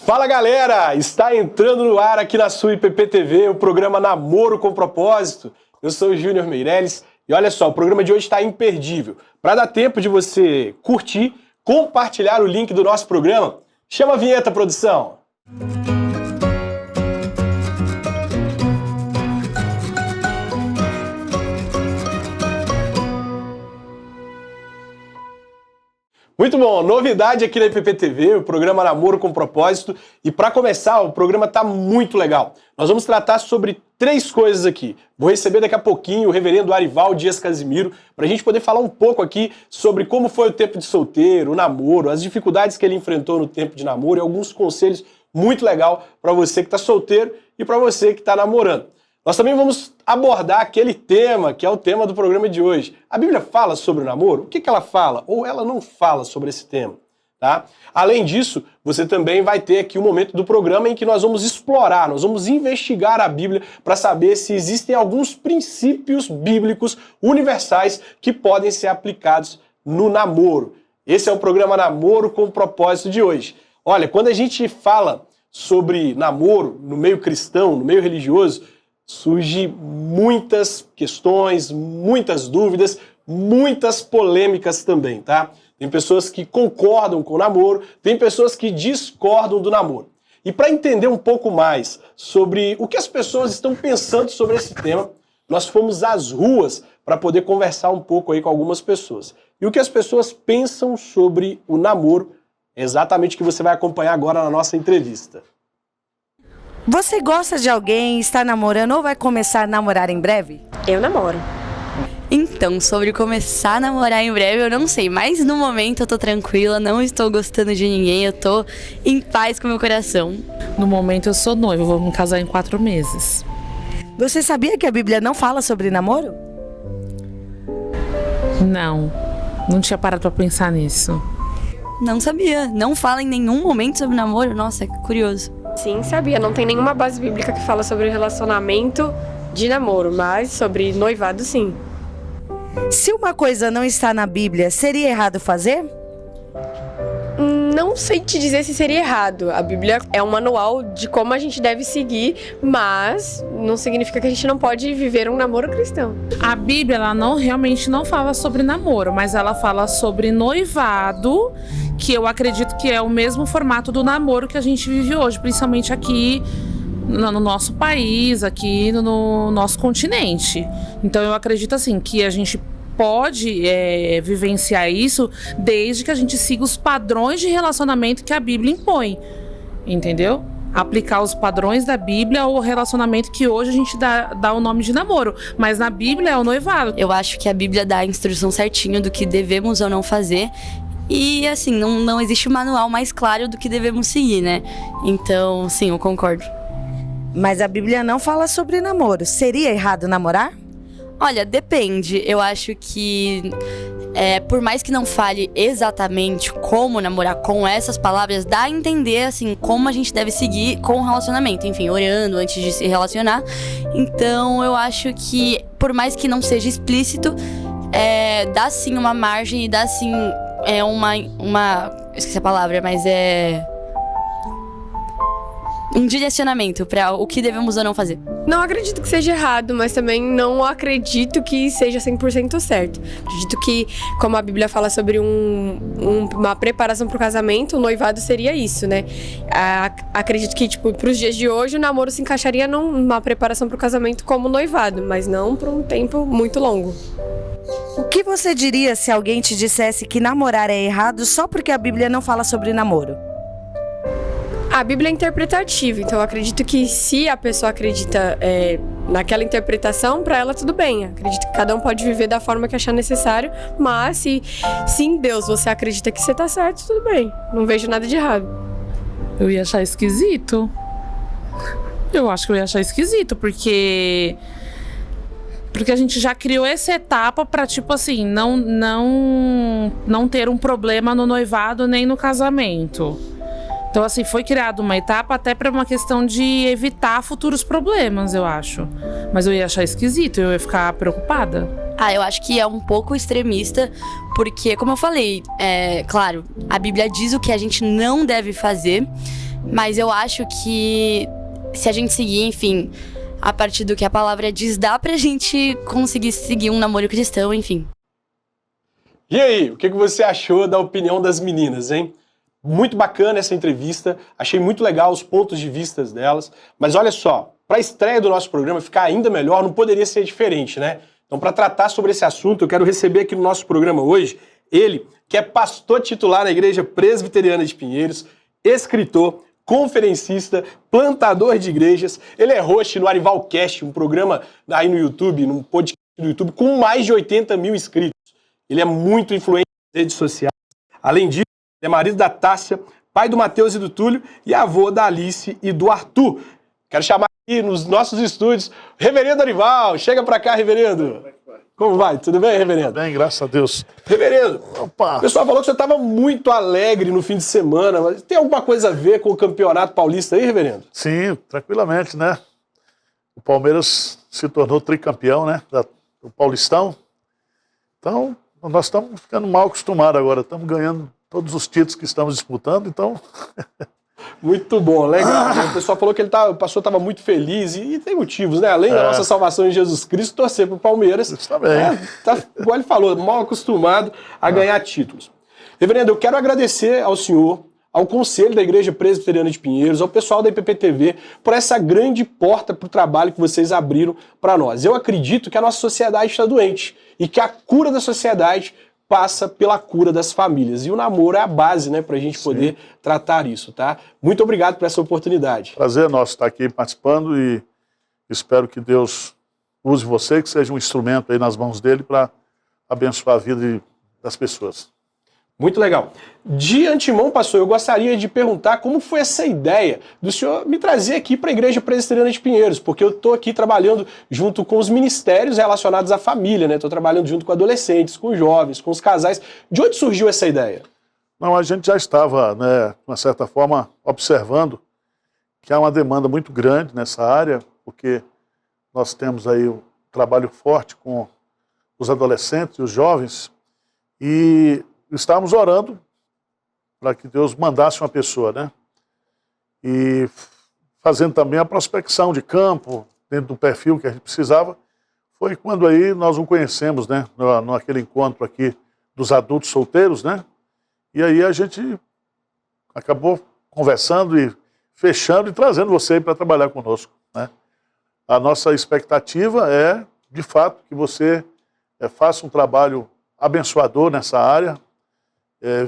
Fala galera, está entrando no ar aqui na sua IPP-TV o programa Namoro com Propósito. Eu sou o Júnior Meirelles e olha só, o programa de hoje está imperdível. Para dar tempo de você curtir, compartilhar o link do nosso programa, chama a vinheta, produção! Muito bom, novidade aqui na IPP-TV, o programa Namoro com Propósito. E para começar, o programa está muito legal. Nós vamos tratar sobre 3 coisas aqui. Vou receber daqui a pouquinho o reverendo Arival Dias Casimiro, para a gente poder falar um pouco aqui sobre como foi o tempo de solteiro, o namoro, as dificuldades que ele enfrentou no tempo de namoro e alguns conselhos muito legais para você que está solteiro e para você que está namorando. Nós também vamos abordar aquele tema, que é o tema do programa de hoje. A Bíblia fala sobre o namoro? O que ela fala? Ou ela não fala sobre esse tema? Tá? Além disso, você também vai ter aqui um momento do programa em que nós vamos explorar, nós vamos investigar a Bíblia para saber se existem alguns princípios bíblicos universais que podem ser aplicados no namoro. Esse é o programa Namoro com Propósito de hoje. Olha, quando a gente fala sobre namoro no meio cristão, no meio religioso, surge muitas questões, muitas dúvidas, muitas polêmicas também, tá? Tem pessoas que concordam com o namoro, tem pessoas que discordam do namoro. E para entender um pouco mais sobre o que as pessoas estão pensando sobre esse tema, nós fomos às ruas para poder conversar um pouco aí com algumas pessoas. E o que as pessoas pensam sobre o namoro é exatamente o que você vai acompanhar agora na nossa entrevista. Você gosta de alguém, está namorando ou vai começar a namorar em breve? Eu namoro. Então, sobre começar a namorar em breve, eu não sei, mas no momento eu tô tranquila, não estou gostando de ninguém, eu tô em paz com o meu coração. No momento eu sou noiva, vou me casar em 4 meses. Você sabia que a Bíblia não fala sobre namoro? Não tinha parado pra pensar nisso. Não sabia, não fala em nenhum momento sobre namoro, nossa, que curioso. Sim, sabia. Não tem nenhuma base bíblica que fala sobre relacionamento de namoro, mas sobre noivado, sim. Se uma coisa não está na Bíblia, seria errado fazer? Não sei te dizer se seria errado. A Bíblia é um manual de como a gente deve seguir, mas não significa que a gente não pode viver um namoro cristão. A Bíblia, ela realmente não fala sobre namoro, mas ela fala sobre noivado, que eu acredito que é o mesmo formato do namoro que a gente vive hoje, principalmente aqui no nosso país, aqui no nosso continente. Então eu acredito assim, que a gente pode vivenciar isso desde que a gente siga os padrões de relacionamento que a Bíblia impõe, entendeu? Aplicar os padrões da Bíblia ao relacionamento que hoje a gente dá o nome de namoro, mas na Bíblia é o noivado. Eu acho que a Bíblia dá a instrução certinho do que devemos ou não fazer. E assim, não existe um manual mais claro do que devemos seguir, né? Então, sim, eu concordo. Mas a Bíblia não fala sobre namoro. Seria errado namorar? Olha, depende. Eu acho que, por mais que não fale exatamente como namorar com essas palavras, dá a entender, assim, como a gente deve seguir com o relacionamento. Enfim, orando antes de se relacionar. Então, eu acho que, por mais que não seja explícito, dá sim uma margem e dá sim uma... Eu esqueci a palavra, mas um direcionamento para o que devemos ou não fazer. Não acredito que seja errado, mas também não acredito que seja 100% certo. Acredito que, como a Bíblia fala sobre uma preparação para o casamento, o noivado seria isso, né? Acredito que, para os dias de hoje, o namoro se encaixaria numa preparação para o casamento como noivado, mas não por um tempo muito longo. O que você diria se alguém te dissesse que namorar é errado só porque a Bíblia não fala sobre namoro? A Bíblia é interpretativa, então eu acredito que se a pessoa acredita naquela interpretação, para ela tudo bem. Acredito que cada um pode viver da forma que achar necessário, mas se em Deus você acredita que você tá certo, tudo bem. Não vejo nada de errado. Eu ia achar esquisito. Eu acho que eu ia achar esquisito, porque a gente já criou essa etapa pra, tipo assim, não ter um problema no noivado nem no casamento. Então, assim, foi criada uma etapa até para uma questão de evitar futuros problemas, eu acho. Mas eu ia achar esquisito, eu ia ficar preocupada. Eu acho que é um pouco extremista, porque, como eu falei, claro, a Bíblia diz o que a gente não deve fazer, Mas eu acho que se a gente seguir, enfim, a partir do que a palavra diz, dá pra gente conseguir seguir um namoro cristão, enfim. E aí, o que você achou da opinião das meninas, hein? Muito bacana essa entrevista, achei muito legal os pontos de vista delas, mas olha só, para a estreia do nosso programa ficar ainda melhor, não poderia ser diferente, né? Então, para tratar sobre esse assunto, eu quero receber aqui no nosso programa hoje ele, que é pastor titular na Igreja Presbiteriana de Pinheiros, escritor, conferencista, plantador de igrejas. Ele é host no Arivalcast, um programa aí no YouTube, num podcast do YouTube, com mais de 80 mil inscritos. Ele é muito influente nas redes sociais. Além disso, ele é marido da Tássia, pai do Mateus e do Túlio e avô da Alice e do Arthur. Quero chamar aqui nos nossos estúdios o Reverendo Arival. Chega pra cá, Reverendo. Como vai? Tudo bem, Reverendo? Bem, graças a Deus. Reverendo, Opa. o pessoal falou que você estava muito alegre no fim de semana, mas tem alguma coisa a ver com o Campeonato Paulista aí, Reverendo? Sim, tranquilamente, né? O Palmeiras se tornou tricampeão, né? Do Paulistão. Então, nós estamos ficando mal acostumados agora. Estamos ganhando todos os títulos que estamos disputando, então... Muito bom, legal. O pessoal falou que o pastor estava muito feliz e tem motivos, né? Além da nossa salvação em Jesus Cristo, torcer para o Palmeiras. Isso também. Tá, igual ele falou, mal acostumado a ganhar títulos. Reverendo, eu quero agradecer ao senhor, ao Conselho da Igreja Presbiteriana de Pinheiros, ao pessoal da IPPTV, por essa grande porta para o trabalho que vocês abriram para nós. Eu acredito que a nossa sociedade está doente e que a cura da sociedade passa pela cura das famílias. E o namoro é a base, né, para a gente poder tratar isso, tá? Muito obrigado por essa oportunidade. Prazer nosso estar aqui participando e espero que Deus use você, que seja um instrumento aí nas mãos dele para abençoar a vida das pessoas. Muito legal. De antemão, pastor, eu gostaria de perguntar como foi essa ideia do senhor me trazer aqui para a Igreja Presbiteriana de Pinheiros, porque eu estou aqui trabalhando junto com os ministérios relacionados à família, né? Estou trabalhando junto com adolescentes, com jovens, com os casais. De onde surgiu essa ideia? Não, a gente já estava, né, de uma certa forma, observando que há uma demanda muito grande nessa área, porque nós temos aí um trabalho forte com os adolescentes e os jovens, e estávamos orando para que Deus mandasse uma pessoa, né? E fazendo também a prospecção de campo, dentro do perfil que a gente precisava, foi quando aí nós o conhecemos, né? Naquele encontro aqui dos adultos solteiros, né? E aí a gente acabou conversando e fechando e trazendo você aí para trabalhar conosco, né? A nossa expectativa é, de fato, que você faça um trabalho abençoador nessa área,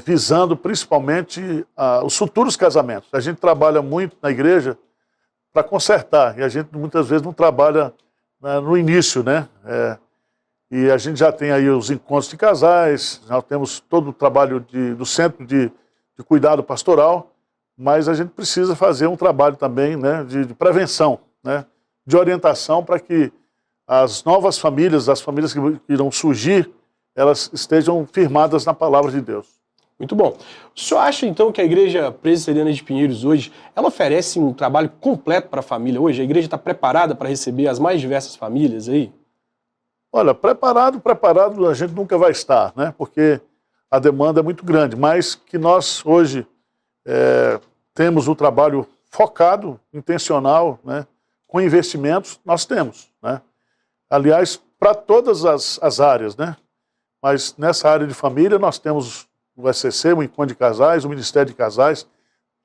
visando principalmente os futuros casamentos. A gente trabalha muito na igreja para consertar, e a gente muitas vezes não trabalha no início, né? E a gente já tem aí os encontros de casais, já temos todo o trabalho do centro de cuidado pastoral, mas a gente precisa fazer um trabalho também, né, de prevenção, né, de orientação para que as novas famílias, as famílias que irão surgir, elas estejam firmadas na palavra de Deus. Muito bom. O senhor acha, então, que a Igreja Presbiteriana de Pinheiros hoje, ela oferece um trabalho completo para a família hoje? A igreja está preparada para receber as mais diversas famílias aí? Olha, preparado a gente nunca vai estar, né? Porque a demanda é muito grande, mas que nós hoje temos o trabalho focado, intencional, né? Com investimentos, nós temos, né? Aliás, para todas as áreas, né? Mas nessa área de família nós temos o SCC, o Encontro de Casais, o Ministério de Casais,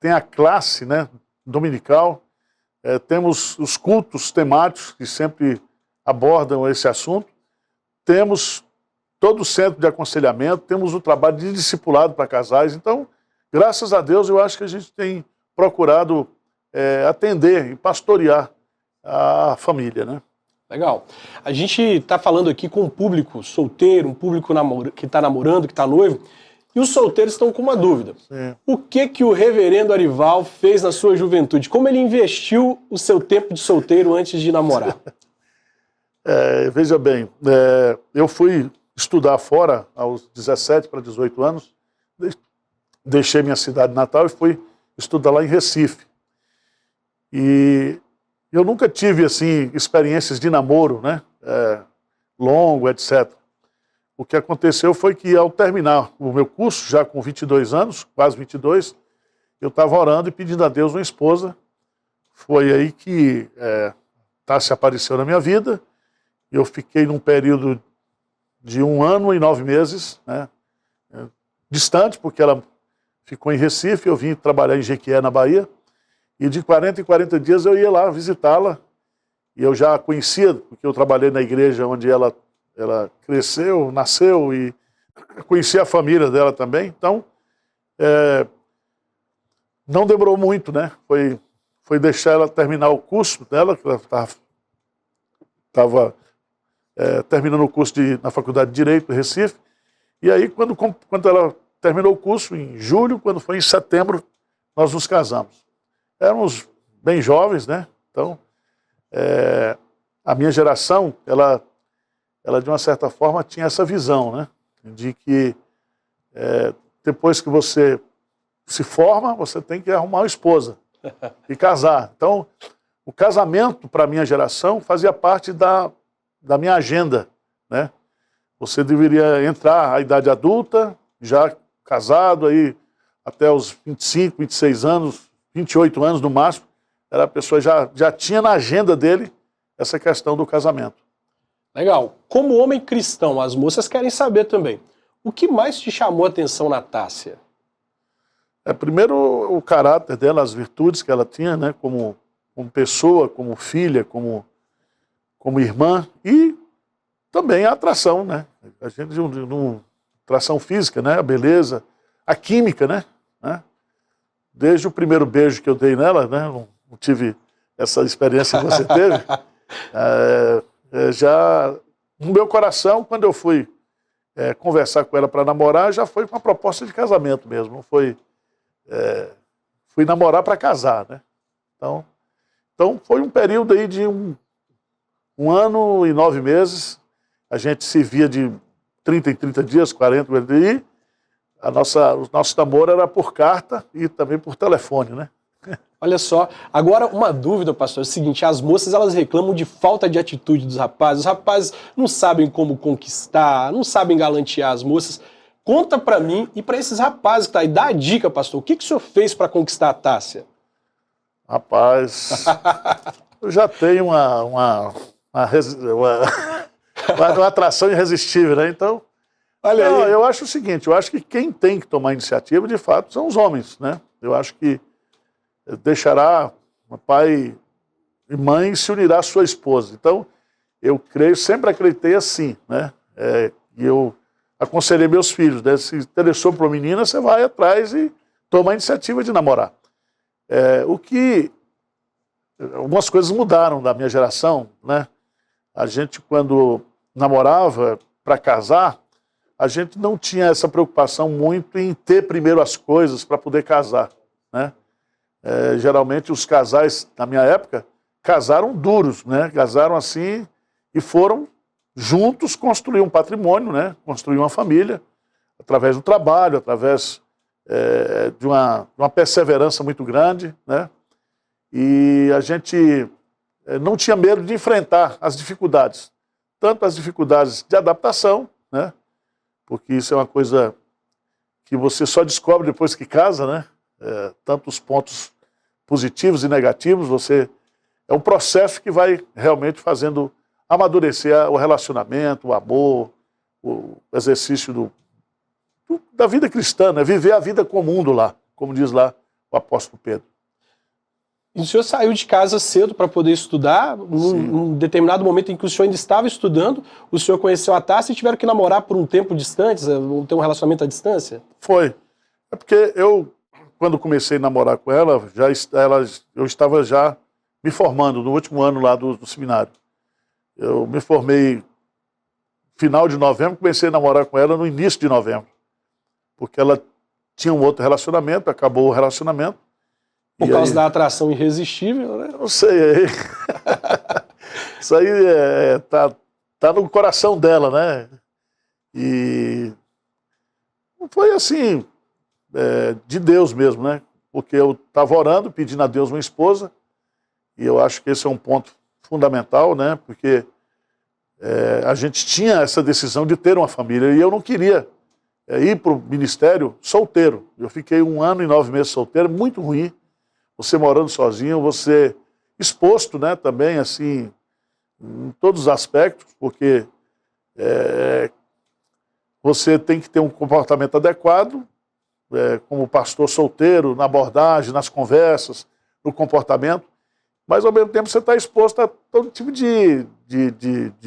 tem a classe, né, dominical, temos os cultos temáticos que sempre abordam esse assunto, temos todo o centro de aconselhamento, temos o trabalho de discipulado para casais. Então, graças a Deus, eu acho que a gente tem procurado atender e pastorear a família, né? Legal. A gente está falando aqui com um público solteiro, um público que está namorando, que está noivo, e os solteiros estão com uma dúvida. Sim. O que o reverendo Arival fez na sua juventude? Como ele investiu o seu tempo de solteiro antes de namorar? Veja bem, eu fui estudar fora aos 17 para 18 anos, deixei minha cidade natal e fui estudar lá em Recife. E eu nunca tive, assim, experiências de namoro, né, longo, etc. O que aconteceu foi que, ao terminar o meu curso, já com 22 anos, quase 22, eu estava orando e pedindo a Deus uma esposa. Foi aí que Tássia apareceu na minha vida. Eu fiquei num período de 1 ano e 9 meses, né, distante, porque ela ficou em Recife, eu vim trabalhar em Jequié, na Bahia, e de 40 em 40 dias eu ia lá visitá-la, e eu já a conhecia, porque eu trabalhei na igreja onde ela cresceu, nasceu, e conhecia a família dela também, então não demorou muito, né, foi deixar ela terminar o curso dela, que ela estava terminando o curso na Faculdade de Direito do Recife, e aí quando ela terminou o curso em julho, quando foi em setembro, nós nos casamos. Éramos bem jovens, né? Então, a minha geração, ela de uma certa forma tinha essa visão, né? De que depois que você se forma, você tem que arrumar uma esposa e casar. Então, o casamento, para a minha geração, fazia parte da minha agenda, né? Você deveria entrar à idade adulta, já casado, aí até os 25, 26 anos, 28 anos no máximo, a pessoa já tinha na agenda dele essa questão do casamento. Legal. Como homem cristão, as moças querem saber também. O que mais te chamou a atenção na Tássia? Primeiro, o caráter dela, as virtudes que ela tinha, né, como pessoa, como filha, como irmã, e também a atração, né? A gente atração física, né? A beleza, a química, né? Desde o primeiro beijo que eu dei nela, né? Não tive essa experiência que você teve. Já no meu coração, quando eu fui conversar com ela para namorar, já foi com uma proposta de casamento mesmo. Não foi, fui namorar para casar, né? Então foi um período aí de 1 ano e 9 meses. A gente se via de 30 em 30 dias, 40, e o nosso namoro era por carta e também por telefone, né? Olha só, agora uma dúvida, pastor, é o seguinte, as moças elas reclamam de falta de atitude dos rapazes, os rapazes não sabem como conquistar, não sabem galantear as moças. Conta pra mim e pra esses rapazes que tá aí, dá a dica, pastor, o que o senhor fez pra conquistar a Tássia? Rapaz, eu já tenho uma atração irresistível, né? Então, olha aí. Eu acho o seguinte, eu acho que quem tem que tomar iniciativa, de fato, são os homens, né? Eu acho que deixará pai e mãe se unirá à sua esposa. Então, eu sempre acreditei assim, né? E eu aconselhei meus filhos, né? Se interessou por uma menina, você vai atrás e toma a iniciativa de namorar. Algumas coisas mudaram da minha geração, né? A gente, quando namorava para casar, a gente não tinha essa preocupação muito em ter primeiro as coisas para poder casar, né? Geralmente os casais, na minha época, casaram duros, né? Casaram assim e foram juntos construir um patrimônio, né? Construir uma família, através do trabalho, através de uma perseverança muito grande, né? E a gente não tinha medo de enfrentar as dificuldades, tanto as dificuldades de adaptação, né? Porque isso é uma coisa que você só descobre depois que casa, né? Tanto os pontos positivos e negativos, é um processo que vai realmente fazendo amadurecer o relacionamento, o amor, o exercício da vida cristã, né? Viver a vida com o mundo lá, como diz lá o apóstolo Pedro. E o senhor saiu de casa cedo para poder estudar, num determinado momento em que o senhor ainda estava estudando, o senhor conheceu a Tássia e tiveram que namorar por um tempo distante, ter um relacionamento à distância? Foi. É porque quando comecei a namorar com ela, eu estava já me formando no último ano lá do seminário. Eu me formei final de novembro, comecei a namorar com ela no início de novembro. Porque ela tinha um outro relacionamento, acabou o relacionamento. Por causa da atração irresistível, né? Não sei. Isso aí tá no coração dela, né? E foi assim, de Deus mesmo, né? Porque eu estava orando, pedindo a Deus uma esposa, e eu acho que esse é um ponto fundamental, né? Porque a gente tinha essa decisão de ter uma família, e eu não queria ir para o ministério solteiro. Eu fiquei 1 ano e 9 meses solteiro, muito ruim. Você morando sozinho, você exposto, né, também, assim, em todos os aspectos, porque você tem que ter um comportamento adequado, como pastor solteiro, na abordagem, nas conversas, no comportamento, mas ao mesmo tempo você está exposto a todo tipo de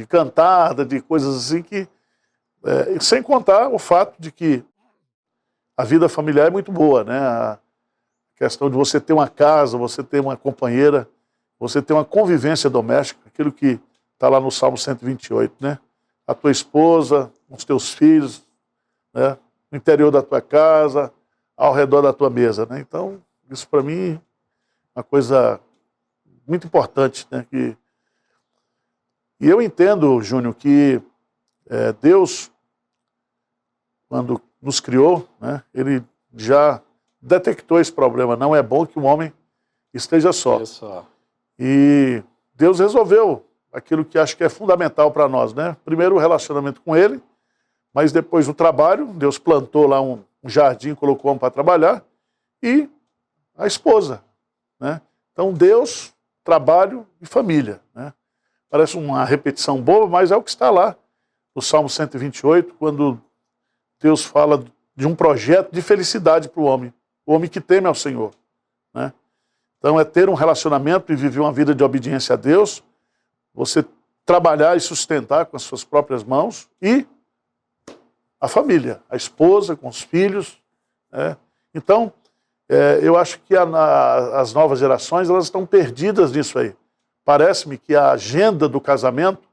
cantada, de coisas assim que... sem contar o fato de que a vida familiar é muito boa, né? A questão de você ter uma casa, você ter uma companheira, você ter uma convivência doméstica, aquilo que está lá no Salmo 128, né? A tua esposa, os teus filhos, né? No interior da tua casa, ao redor da tua mesa, né? Então, isso para mim é uma coisa muito importante, né? E eu entendo, Júnior, que Deus, quando nos criou, né, ele já detectou esse problema. Não é bom que o homem esteja só. E Deus resolveu aquilo que acho que é fundamental para nós, né? Primeiro o relacionamento com ele, mas depois o trabalho. Deus plantou lá um jardim, colocou homem para trabalhar, e a esposa, né? Então Deus, trabalho e família, né? Parece uma repetição boba, mas é o que está lá no Salmo 128, quando Deus fala de um projeto de felicidade para o homem que teme ao Senhor, né? Então é ter um relacionamento e viver uma vida de obediência a Deus, você trabalhar e sustentar com as suas próprias mãos, e a família, a esposa com os filhos, né? Então, eu acho que as novas gerações, elas estão perdidas nisso aí. Parece-me que a agenda do casamento,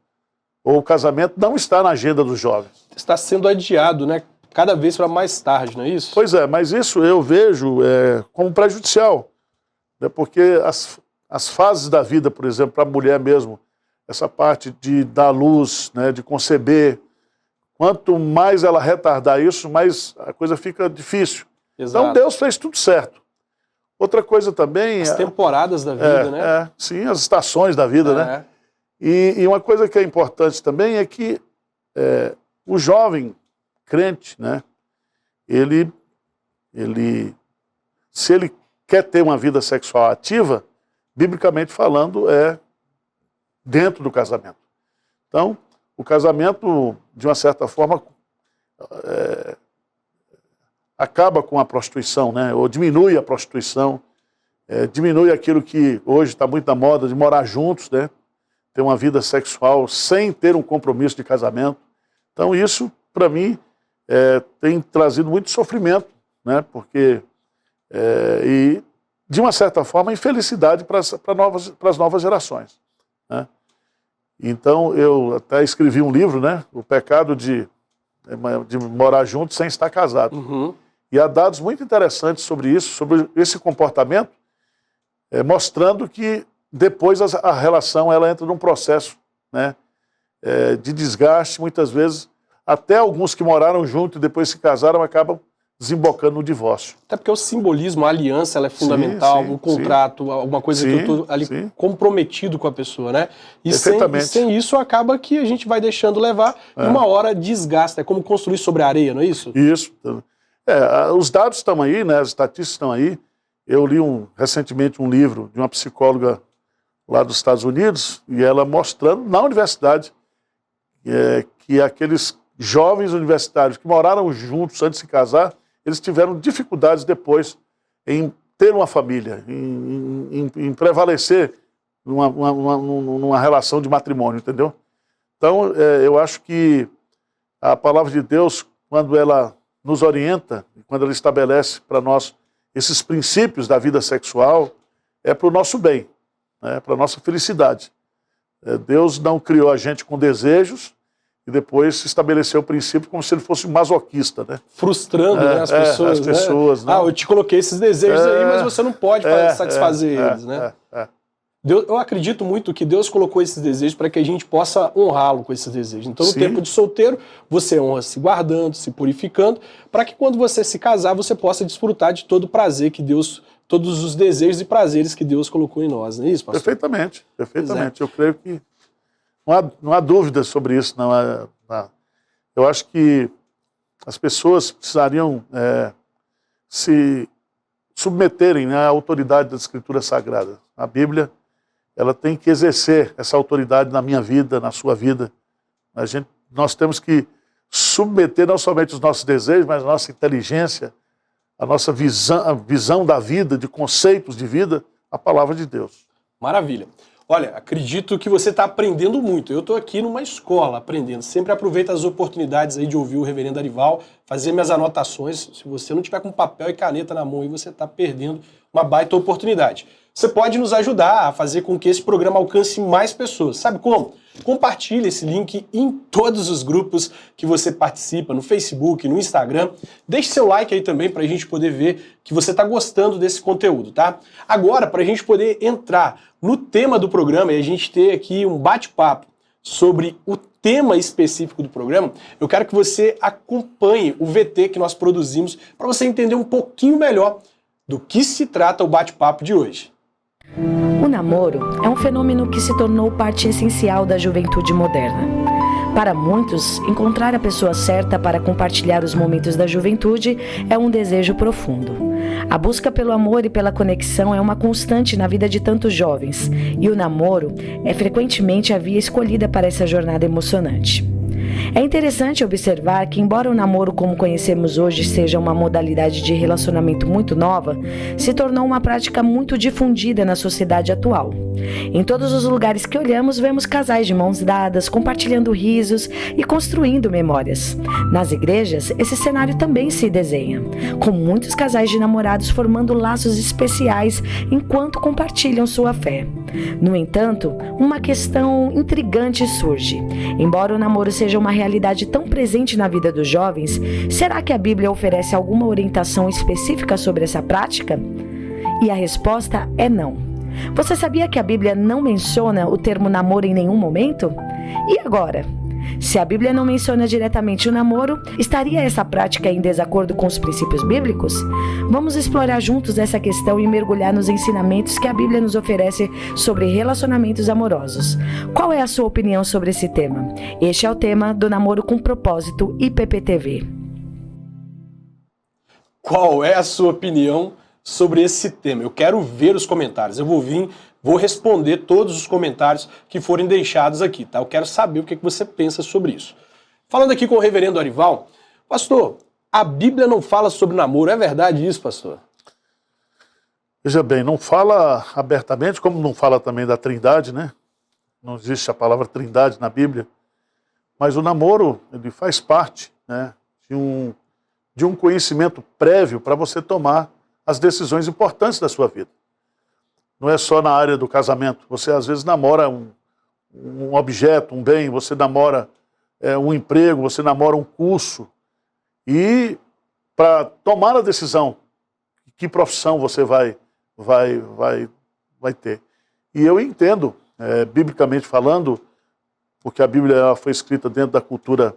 ou o casamento, não está na agenda dos jovens. Está sendo adiado, né? Cada vez para mais tarde, não é isso? Pois é, mas isso eu vejo como prejudicial, né? Porque as fases da vida, por exemplo, para a mulher mesmo, essa parte de dar luz, né, de conceber, quanto mais ela retardar isso, mais a coisa fica difícil. Exato. Então Deus fez tudo certo. Outra coisa também... As temporadas da vida, né? Sim, as estações da vida, né? E uma coisa que é importante também é que o jovem crente, né, se ele quer ter uma vida sexual ativa, biblicamente falando, é dentro do casamento. Então, o casamento, de uma certa forma, acaba com a prostituição, né? Ou diminui a prostituição, diminui aquilo que hoje está muito na moda, de morar juntos, né? Ter uma vida sexual sem ter um compromisso de casamento. Então isso, para mim, tem trazido muito sofrimento, né? Porque, e de uma certa forma, infelicidade para as novas gerações, né? Então eu até escrevi um livro, né? O pecado de morar junto sem estar casado. Uhum. E há dados muito interessantes sobre isso, sobre esse comportamento, mostrando que depois a relação ela entra num processo, né, de desgaste, muitas vezes, até alguns que moraram junto e depois se casaram acabam desembocando no divórcio. Até porque o simbolismo, a aliança, ela é fundamental, sim, um contrato, alguma coisa que eu estou ali comprometido com a pessoa, né? E sem isso acaba que a gente vai deixando levar e uma hora desgasta. É como construir sobre a areia, não é isso? Isso. Os dados estão aí, né? As estatísticas estão aí. Eu li recentemente um livro de uma psicóloga lá dos Estados Unidos, e ela mostrando na universidade que aqueles jovens universitários que moraram juntos antes de se casar, eles tiveram dificuldades depois em ter uma família, em prevalecer numa relação de matrimônio, entendeu? Então, eu acho que a palavra de Deus, quando ela nos orienta, quando ela estabelece para nós esses princípios da vida sexual, é para o nosso bem, né, para a nossa felicidade. Deus não criou a gente com desejos e depois estabeleceu o princípio como se ele fosse um masoquista, né? Frustrando, né, as pessoas. Né? Eu te coloquei esses desejos aí, mas você não pode satisfazer eles, né? Eu acredito muito que Deus colocou esses desejos para que a gente possa honrá-lo com esses desejos. Então, no tempo de solteiro, você honra se guardando, se purificando, para que quando você se casar, você possa desfrutar de todo o prazer que Deus, todos os desejos e prazeres que Deus colocou em nós, não é isso, pastor? Perfeitamente, perfeitamente. Eu creio que não há dúvida sobre isso. Eu acho que as pessoas precisariam se submeterem, né, à autoridade das Escrituras Sagradas. A Bíblia, ela tem que exercer essa autoridade na minha vida, na sua vida. Nós temos que submeter não somente os nossos desejos, mas a nossa inteligência, a nossa visão da vida, de conceitos de vida, à palavra de Deus. Maravilha. Olha, acredito que você está aprendendo muito. Eu estou aqui numa escola aprendendo. Sempre aproveito as oportunidades aí de ouvir o reverendo Arival, fazer minhas anotações. Se você não tiver com papel e caneta na mão, aí você está perdendo uma baita oportunidade. Você pode nos ajudar a fazer com que esse programa alcance mais pessoas. Sabe como? Compartilhe esse link em todos os grupos que você participa, no Facebook, no Instagram. Deixe seu like aí também para a gente poder ver que você está gostando desse conteúdo, tá? Agora, para a gente poder entrar no tema do programa e a gente ter aqui um bate-papo sobre o tema específico do programa, eu quero que você acompanhe o VT que nós produzimos para você entender um pouquinho melhor do que se trata o bate-papo de hoje. O namoro é um fenômeno que se tornou parte essencial da juventude moderna. Para muitos, encontrar a pessoa certa para compartilhar os momentos da juventude é um desejo profundo. A busca pelo amor e pela conexão é uma constante na vida de tantos jovens, e o namoro é frequentemente a via escolhida para essa jornada emocionante. É interessante observar que, embora o namoro como conhecemos hoje seja uma modalidade de relacionamento muito nova, se tornou uma prática muito difundida na sociedade atual. Em todos os lugares que olhamos, vemos casais de mãos dadas, compartilhando risos e construindo memórias. Nas igrejas, esse cenário também se desenha, com muitos casais de namorados formando laços especiais enquanto compartilham sua fé. No entanto, uma questão intrigante surge. Embora o namoro seja uma realidade tão presente na vida dos jovens, será que a Bíblia oferece alguma orientação específica sobre essa prática? E a resposta é não. Você sabia que a Bíblia não menciona o termo namoro em nenhum momento? E agora? Se a Bíblia não menciona diretamente o namoro, estaria essa prática em desacordo com os princípios bíblicos? Vamos explorar juntos essa questão e mergulhar nos ensinamentos que a Bíblia nos oferece sobre relacionamentos amorosos. Qual é a sua opinião sobre esse tema? Este é o tema do Namoro com Propósito IPPTV. Qual é a sua opinião sobre esse tema? Eu quero ver os comentários. Eu vou responder todos os comentários que forem deixados aqui, tá? Eu quero saber o que você pensa sobre isso. Falando aqui com o reverendo Arival, pastor, a Bíblia não fala sobre namoro, é verdade isso, pastor? Veja bem, não fala abertamente, como não fala também da Trindade, né? Não existe a palavra Trindade na Bíblia, mas o namoro, ele faz parte, né, de um conhecimento prévio para você tomar as decisões importantes da sua vida. Não é só na área do casamento. Você, às vezes, namora um objeto, um bem, você namora um emprego, você namora um curso. E para tomar a decisão, que profissão você vai ter. E eu entendo, biblicamente falando, porque a Bíblia ela foi escrita dentro da cultura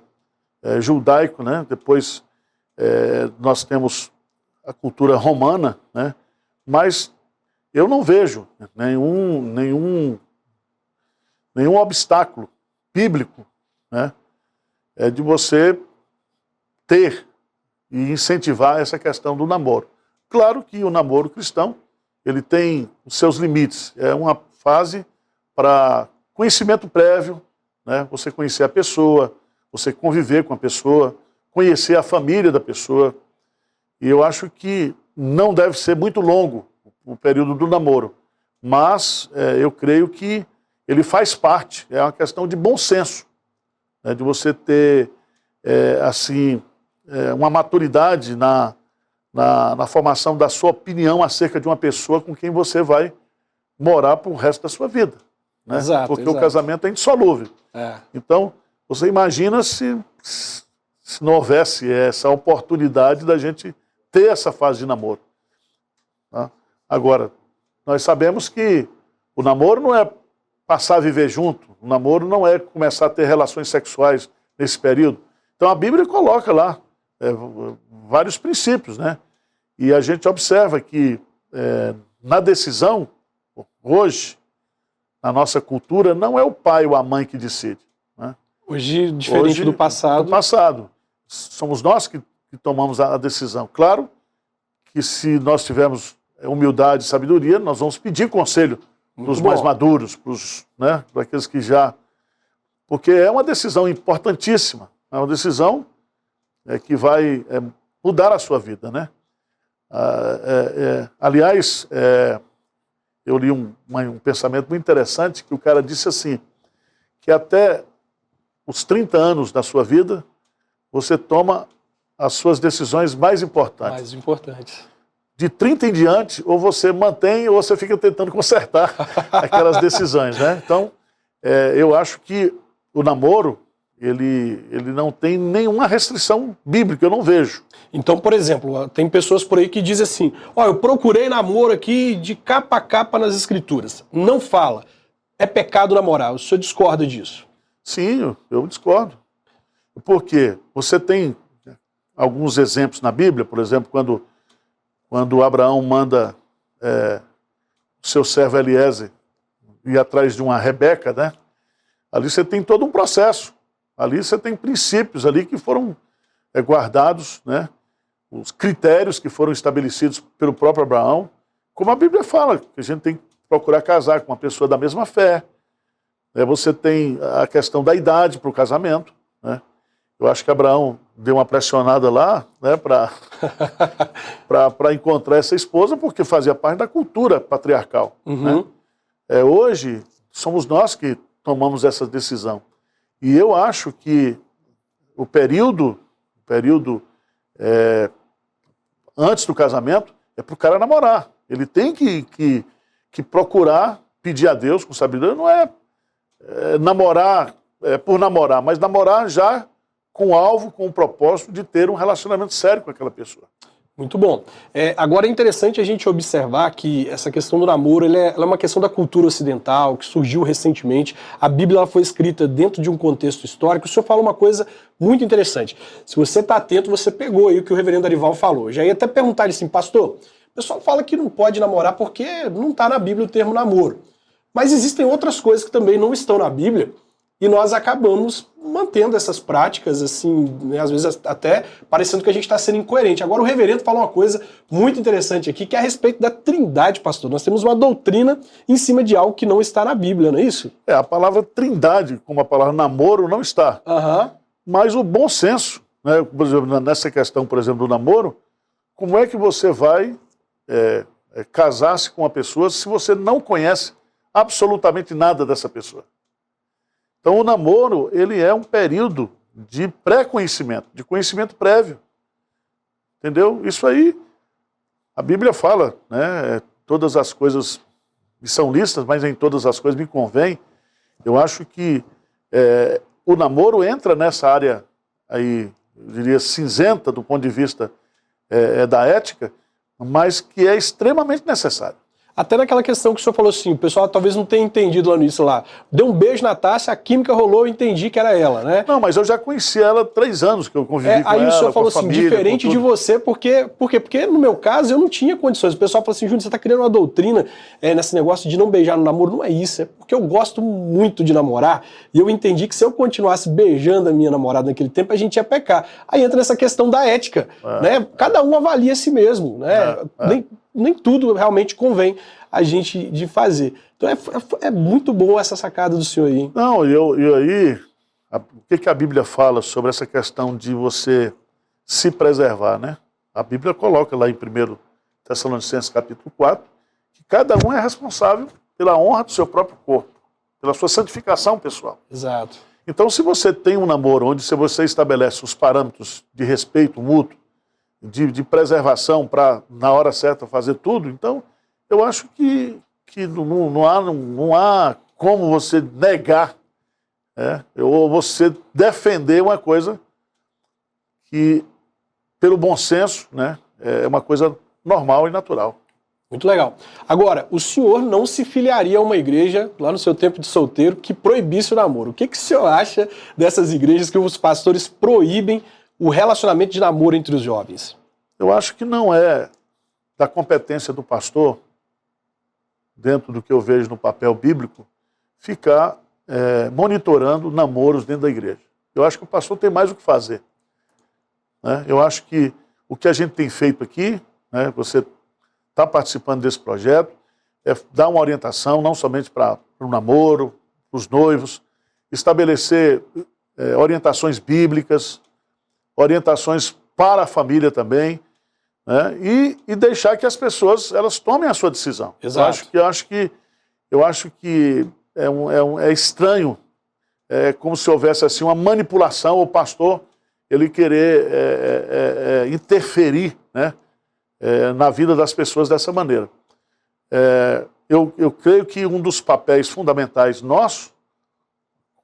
judaico, né? Depois nós temos a cultura romana, né? Mas eu não vejo nenhum obstáculo bíblico, né, de você ter e incentivar essa questão do namoro. Claro que o namoro cristão, ele tem os seus limites. É uma fase para conhecimento prévio, né, você conhecer a pessoa, você conviver com a pessoa, conhecer a família da pessoa. E eu acho que não deve ser muito longo o período do namoro, mas eu creio que ele faz parte, é uma questão de bom senso, né, de você ter uma maturidade na formação da sua opinião acerca de uma pessoa com quem você vai morar para o resto da sua vida, né? Exato, porque exato. O casamento é indissolúvel. Então, você imagina se não houvesse essa oportunidade da gente ter essa fase de namoro. Tá? Agora, nós sabemos que o namoro não é passar a viver junto, o namoro não é começar a ter relações sexuais nesse período. Então a Bíblia coloca lá vários princípios, né? E a gente observa que na decisão, hoje, na nossa cultura, não é o pai ou a mãe que decide, né? Hoje, diferente do passado. Do passado. somos nós que tomamos a decisão. Claro que se nós tivermos humildade e sabedoria, nós vamos pedir conselho para os mais maduros, para aqueles que já... Porque é uma decisão importantíssima, é uma decisão que vai mudar a sua vida, né? Aliás, eu li um pensamento muito interessante, que o cara disse assim, que até os 30 anos da sua vida, você toma as suas decisões mais importantes. Mais importantes. De 30 em diante, ou você mantém, ou você fica tentando consertar aquelas decisões, né? Então, eu acho que o namoro, ele não tem nenhuma restrição bíblica, eu não vejo. Então, por exemplo, tem pessoas por aí que dizem assim, eu procurei namoro aqui de capa a capa nas escrituras. Não fala. É pecado namorar. O senhor discorda disso? Sim, eu discordo. Por quê? Você tem alguns exemplos na Bíblia, por exemplo, quando Abraão manda o seu servo Eliezer ir atrás de uma Rebeca, né? Ali você tem todo um processo. Ali você tem princípios ali que foram guardados, né? Os critérios que foram estabelecidos pelo próprio Abraão. Como a Bíblia fala, que a gente tem que procurar casar com uma pessoa da mesma fé. Você tem a questão da idade para o casamento, né? Eu acho que Abraão deu uma pressionada lá, né, para encontrar essa esposa, porque fazia parte da cultura patriarcal. Né? Hoje, somos nós que tomamos essa decisão. E eu acho que o período antes do casamento é para o cara namorar. Ele tem que procurar pedir a Deus com sabedoria. Não é namorar por namorar, mas namorar já com o alvo, com o propósito de ter um relacionamento sério com aquela pessoa. Muito bom. Agora é interessante a gente observar que essa questão do namoro ela é uma questão da cultura ocidental, que surgiu recentemente. A Bíblia ela foi escrita dentro de um contexto histórico. O senhor fala uma coisa muito interessante. Se você está atento, você pegou aí o que o reverendo Arival falou. Eu já ia até perguntar assim, pastor, o pessoal fala que não pode namorar porque não está na Bíblia o termo namoro. Mas existem outras coisas que também não estão na Bíblia e nós acabamos mantendo essas práticas, assim, né, às vezes até parecendo que a gente está sendo incoerente. Agora o reverendo falou uma coisa muito interessante aqui, que é a respeito da trindade, pastor. Nós temos uma doutrina em cima de algo que não está na Bíblia, não é isso? A palavra trindade, como a palavra namoro, não está. Mas o bom senso, né, por exemplo, nessa questão, por exemplo, do namoro, como é que você vai casar-se com uma pessoa se você não conhece absolutamente nada dessa pessoa? Então o namoro, ele é um período de pré-conhecimento, de conhecimento prévio. Entendeu? Isso aí, a Bíblia fala, né? Todas as coisas me são lícitas, mas em todas as coisas me convém. Eu acho que o namoro entra nessa área aí, eu diria, cinzenta do ponto de vista da ética, mas que é extremamente necessário. Até naquela questão que o senhor falou assim, o pessoal talvez não tenha entendido lá nisso lá. Deu um beijo na Tássia, a química rolou, eu entendi que era ela, né? Não, mas eu já conheci ela há 3 anos que eu convivi com ela. Aí o senhor falou assim, família, diferente de você, por quê? Porque no meu caso eu não tinha condições. O pessoal falou assim, Júnior, você está criando uma doutrina nesse negócio de não beijar no namoro. Não é isso, é porque eu gosto muito de namorar e eu entendi que se eu continuasse beijando a minha namorada naquele tempo, a gente ia pecar. Aí entra nessa questão da ética, né? Cada um avalia a si mesmo, né? Nem tudo realmente convém a gente de fazer. Então é muito bom essa sacada do senhor aí. Não, e aí, o que a Bíblia fala sobre essa questão de você se preservar, né? A Bíblia coloca lá em 1 Tessalonicenses capítulo 4, que cada um é responsável pela honra do seu próprio corpo, pela sua santificação pessoal. Exato. Então, se você tem um namoro onde você estabelece os parâmetros de respeito mútuo, de preservação para, na hora certa, fazer tudo, então, eu acho que não há como você negar, ou você defender uma coisa que, pelo bom senso, né, é uma coisa normal e natural. Muito legal. Agora, o senhor não se filiaria a uma igreja, lá no seu tempo de solteiro, que proibisse o namoro. O que o senhor acha dessas igrejas que os pastores proíbem o relacionamento de namoro entre os jovens? Eu acho que não é da competência do pastor, dentro do que eu vejo no papel bíblico, ficar monitorando namoros dentro da igreja. Eu acho que o pastor tem mais o que fazer. né? Eu acho que o que a gente tem feito aqui, né, você está participando desse projeto, é dar uma orientação não somente para o namoro, para os noivos, estabelecer orientações bíblicas, orientações para a família também, né, e deixar que as pessoas elas tomem a sua decisão. Exato. Eu acho que é estranho, é como se houvesse assim uma manipulação, o pastor ele querer interferir, né, na vida das pessoas dessa maneira. Eu creio que um dos papéis fundamentais nossos,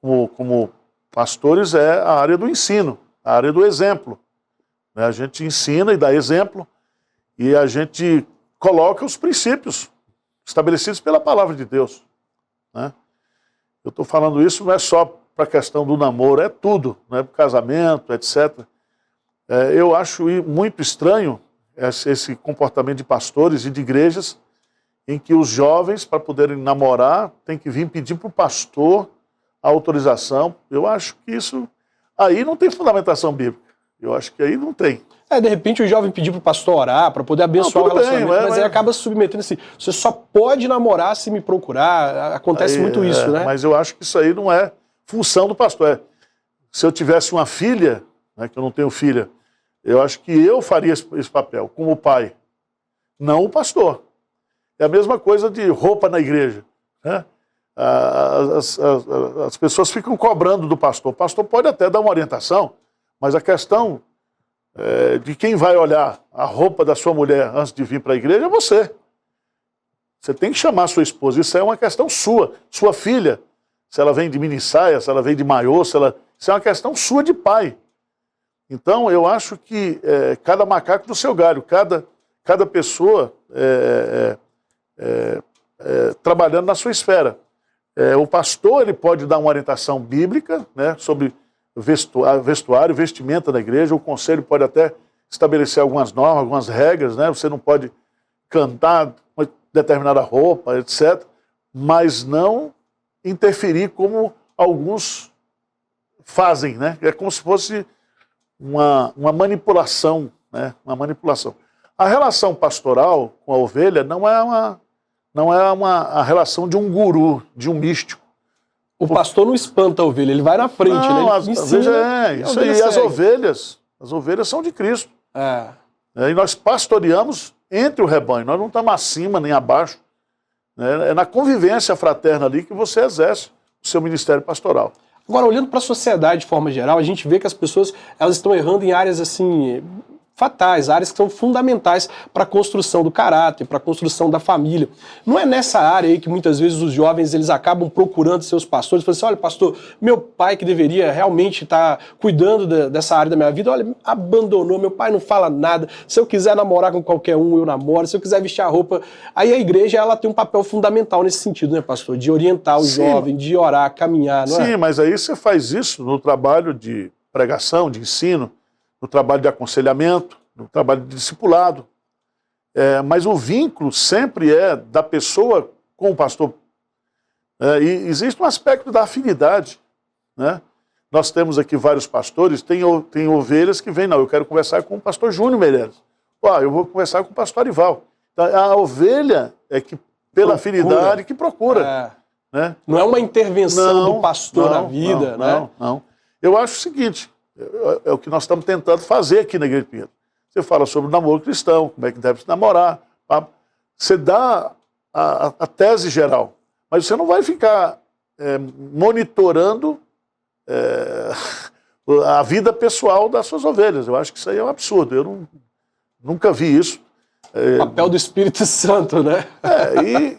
como pastores, é a área do ensino, a área do exemplo. A gente ensina e dá exemplo, e a gente coloca os princípios estabelecidos pela palavra de Deus, né? Eu estou falando isso não é só para a questão do namoro, é tudo, né? Casamento, etc. Eu acho muito estranho esse comportamento de pastores e de igrejas em que os jovens, para poderem namorar, têm que vir pedir para o pastor a autorização. Eu acho que isso aí não tem fundamentação bíblica. Eu acho que aí não tem. De repente o jovem pedir para o pastor orar, para poder abençoar o relacionamento, mas aí acaba se submetendo assim, você só pode namorar se me procurar, acontece muito isso, né? Mas eu acho que isso aí não é função do pastor. Se eu tivesse uma filha, né, que eu não tenho filha, eu acho que eu faria esse papel, como pai, não o pastor. É a mesma coisa de roupa na igreja, né? As pessoas ficam cobrando do pastor. O pastor pode até dar uma orientação, mas a questão de quem vai olhar a roupa da sua mulher antes de vir para a igreja é você. Você tem que chamar sua esposa. Isso é uma questão sua. Sua filha, se ela vem de minissaia, se ela vem de maiô, isso é uma questão sua de pai. Então, eu acho que cada macaco do seu galho, cada pessoa trabalhando na sua esfera. O pastor ele pode dar uma orientação bíblica, né, sobre vestuário, vestimenta da igreja. O conselho pode até estabelecer algumas normas, algumas regras, né? Você não pode cantar uma determinada roupa, etc. Mas não interferir como alguns fazem, né? É como se fosse uma manipulação, né? Uma manipulação. A relação pastoral com a ovelha não é a relação de um guru, de um místico. O pastor não espanta a ovelha, ele vai na frente, né? Ele ensina, isso aí. As ovelhas são de Cristo. E nós pastoreamos entre o rebanho, nós não estamos acima nem abaixo. É na convivência fraterna ali que você exerce o seu ministério pastoral. Agora, olhando para a sociedade de forma geral, a gente vê que as pessoas elas estão errando em áreas assim fatais, áreas que são fundamentais para a construção do caráter, para a construção da família. Não é nessa área aí que muitas vezes os jovens eles acabam procurando seus pastores, falando assim, olha pastor, meu pai que deveria realmente estar cuidando dessa área da minha vida, olha, abandonou, meu pai não fala nada, se eu quiser namorar com qualquer um, eu namoro, se eu quiser vestir a roupa. Aí a igreja ela tem um papel fundamental nesse sentido, né pastor? De orientar o jovem, de orar, caminhar, não é? Sim, mas aí você faz isso no trabalho de pregação, de ensino, no trabalho de aconselhamento, no trabalho de discipulado. Mas o vínculo sempre é da pessoa com o pastor. E existe um aspecto da afinidade, né? Nós temos aqui vários pastores, tem ovelhas que vêm, não, eu quero conversar com o pastor Júnior Meirelles. Eu vou conversar com o pastor Arival. Então, a ovelha é que, pela afinidade, que procura. Né? Não é uma intervenção do pastor na vida, né? Não. Eu acho o seguinte, é o que nós estamos tentando fazer aqui na Igreja de Pinheiros. Você fala sobre o namoro cristão, como é que deve se namorar. Você dá a tese geral, mas você não vai ficar monitorando a vida pessoal das suas ovelhas. Eu acho que isso aí é um absurdo. Eu nunca vi isso. O papel do Espírito Santo, né?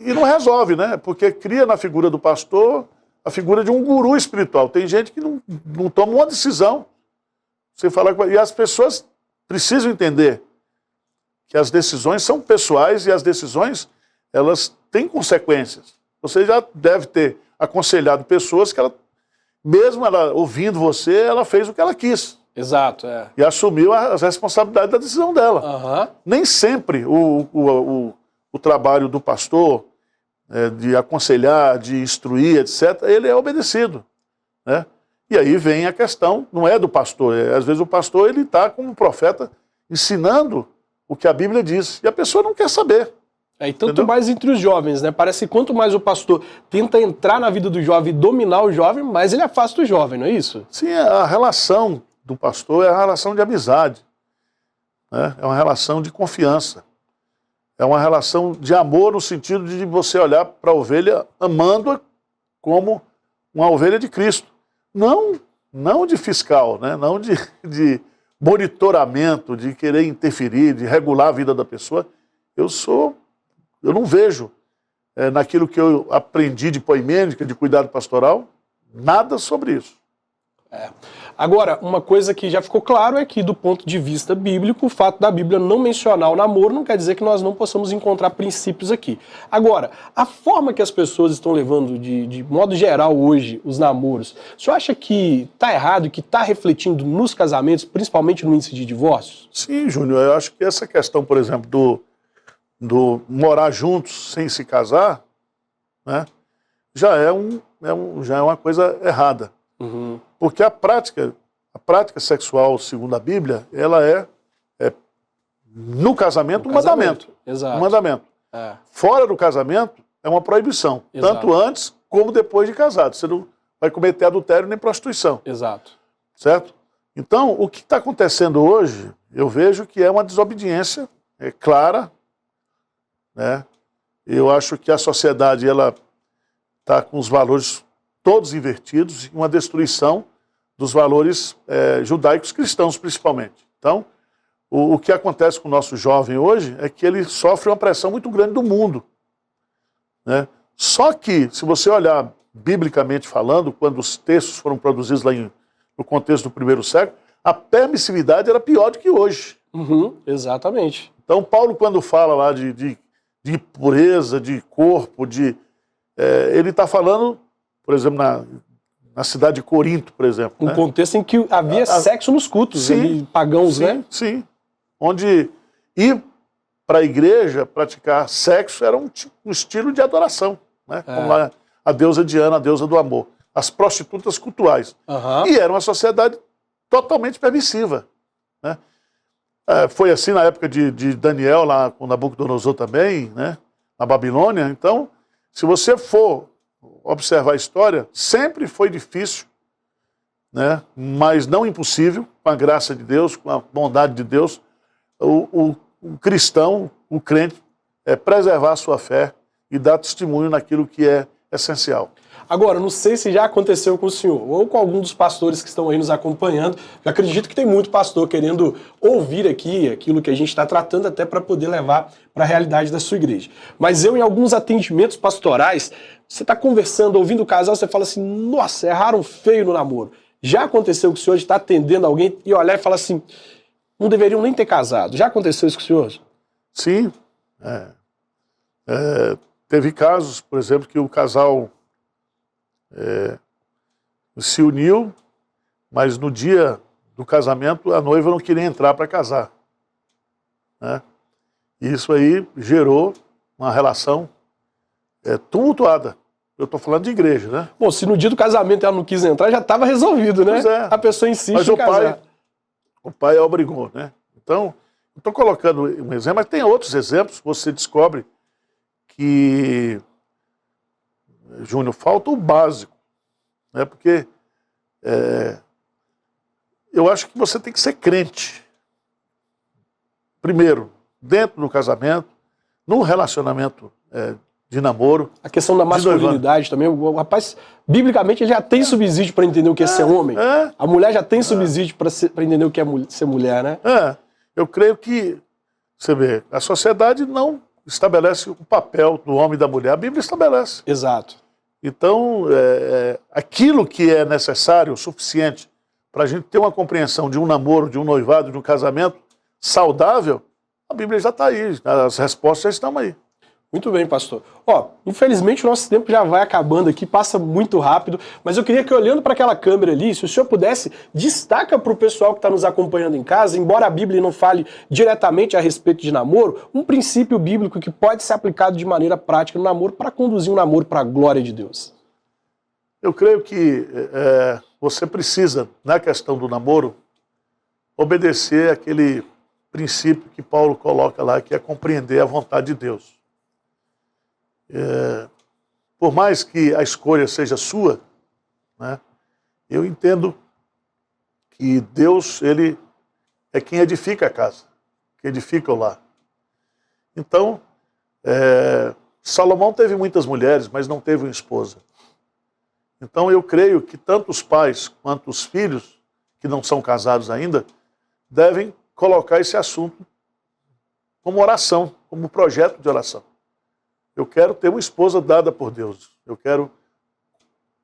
E não resolve, né? Porque cria na figura do pastor a figura de um guru espiritual. Tem gente que não toma uma decisão. Você fala, e as pessoas precisam entender que as decisões são pessoais e as decisões elas têm consequências. Você já deve ter aconselhado pessoas que mesmo ela ouvindo você, ela fez o que ela quis. Exato, E assumiu as responsabilidades da decisão dela. Nem sempre o trabalho do pastor, de aconselhar, de instruir, etc., ele é obedecido, né? E aí vem a questão, não é do pastor, às vezes o pastor ele está como profeta ensinando o que a Bíblia diz, e a pessoa não quer saber. E tanto Entendeu? mais entre os jovens, né? Parece que quanto mais o pastor tenta entrar na vida do jovem e dominar o jovem, mais ele afasta o jovem, não é isso? Sim, a relação do pastor é a relação de amizade, né? É uma relação de confiança, é uma relação de amor no sentido de você olhar para a ovelha amando-a como uma ovelha de Cristo. Não de fiscal, né? Não de monitoramento, de querer interferir, de regular a vida da pessoa. Eu não vejo naquilo que eu aprendi de poimênica, de cuidado pastoral, nada sobre isso. Agora, uma coisa que já ficou claro é que, do ponto de vista bíblico, o fato da Bíblia não mencionar o namoro não quer dizer que nós não possamos encontrar princípios aqui. Agora, a forma que as pessoas estão levando, de modo geral, hoje, os namoros, o senhor acha que está errado e que está refletindo nos casamentos, principalmente no índice de divórcios? Sim, Júnior, eu acho que essa questão, por exemplo, do morar juntos sem se casar, né, já é uma coisa errada. Uhum. Porque a prática sexual, segundo a Bíblia, ela é no casamento um mandamento. Exato. Um mandamento. Fora do casamento é uma proibição. Exato. Tanto antes como depois de casado. Você não vai cometer adultério nem prostituição. Exato. Certo? Então, o que está acontecendo hoje, eu vejo que é uma desobediência clara, né? Eu acho que a sociedade ela está com os valores todos invertidos e uma destruição dos valores judaicos cristãos, principalmente. Então, o que acontece com o nosso jovem hoje é que ele sofre uma pressão muito grande do mundo, né? Só que, se você olhar biblicamente falando, quando os textos foram produzidos lá no contexto do primeiro século, a permissividade era pior do que hoje. Uhum, exatamente. Então, Paulo, quando fala lá de pureza, de corpo, ele está falando, por exemplo, na cidade de Corinto, por exemplo. Um contexto em que havia sexo nos cultos pagãos, né? Sim, onde ir para a igreja praticar sexo era um estilo de adoração, né? Como lá a deusa Diana, a deusa do amor. As prostitutas cultuais. Uhum. E era uma sociedade totalmente permissiva, né? Foi assim na época de Daniel, lá com Nabucodonosor também, né? Na Babilônia. Então, se você for observar a história, sempre foi difícil, né? Mas não impossível, com a graça de Deus, com a bondade de Deus, o cristão, o crente, preservar a sua fé e dar testemunho naquilo que é essencial. Agora, não sei se já aconteceu com o senhor ou com algum dos pastores que estão aí nos acompanhando. Eu acredito que tem muito pastor querendo ouvir aqui aquilo que a gente está tratando até para poder levar para a realidade da sua igreja. Mas eu, em alguns atendimentos pastorais, você está conversando, ouvindo o casal, você fala assim, nossa, erraram feio no namoro. Já aconteceu que o senhor está atendendo alguém e olhar e falar assim, não deveriam nem ter casado. Já aconteceu isso com o senhor? Sim. Teve casos, por exemplo, que o casal se uniu, mas no dia do casamento a noiva não queria entrar para casar, né? E isso aí gerou uma relação tumultuada. Eu estou falando de igreja, né? Bom, se no dia do casamento ela não quis entrar, já estava resolvido, né? Pois é. A pessoa insiste Mas em casar. O pai a obrigou, né? Então, eu estou colocando um exemplo, mas tem outros exemplos que você descobre que, Júnior, falta o básico, né? Porque eu acho que você tem que ser crente. Primeiro, dentro do casamento, no relacionamento de namoro. A questão da masculinidade também. O rapaz, biblicamente, ele já tem subsídio para entender o que é ser homem. A mulher já tem subsídio para entender o que é ser mulher, né? Eu creio que, você vê, a sociedade não estabelece o papel do homem e da mulher. A Bíblia estabelece. Exato. Então, aquilo que é necessário, o suficiente, para a gente ter uma compreensão de um namoro, de um noivado, de um casamento saudável, a Bíblia já está aí, as respostas já estão aí. Muito bem, pastor. Infelizmente o nosso tempo já vai acabando aqui, passa muito rápido, mas eu queria que, olhando para aquela câmera ali, se o senhor pudesse, destaca para o pessoal que está nos acompanhando em casa, embora a Bíblia não fale diretamente a respeito de namoro, um princípio bíblico que pode ser aplicado de maneira prática no namoro para conduzir um namoro para a glória de Deus. Eu creio que você precisa, na questão do namoro, obedecer aquele princípio que Paulo coloca lá, que é compreender a vontade de Deus. Por mais que a escolha seja sua, né, eu entendo que Deus, ele é quem edifica a casa, que edifica o lar. Então, Salomão teve muitas mulheres, mas não teve uma esposa. Então eu creio que tanto os pais quanto os filhos, que não são casados ainda, devem colocar esse assunto como oração, como projeto de oração. Eu quero ter uma esposa dada por Deus. Eu quero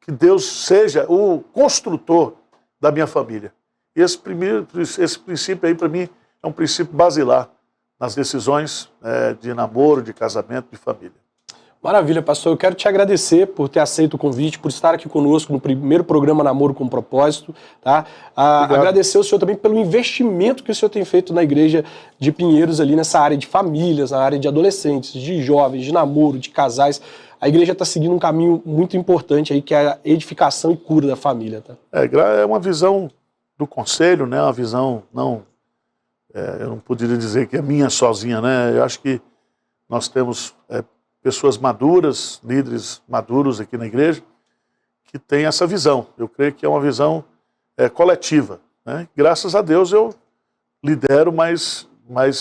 que Deus seja o construtor da minha família. E esse princípio aí, para mim, é um princípio basilar nas decisões de namoro, de casamento, de família. Maravilha, pastor. Eu quero te agradecer por ter aceito o convite, por estar aqui conosco no primeiro programa Namoro com Propósito. Tá? Agradecer ao senhor também pelo investimento que o senhor tem feito na igreja de Pinheiros, ali nessa área de famílias, na área de adolescentes, de jovens, de namoro, de casais. A igreja está seguindo um caminho muito importante aí, que é a edificação e cura da família. Tá? É uma visão do conselho, né? Uma visão, eu não poderia dizer que é minha sozinha, né? Eu acho que nós temos pessoas maduras, líderes maduros aqui na igreja, que têm essa visão. Eu creio que é uma visão coletiva, né? Graças a Deus eu lidero, mas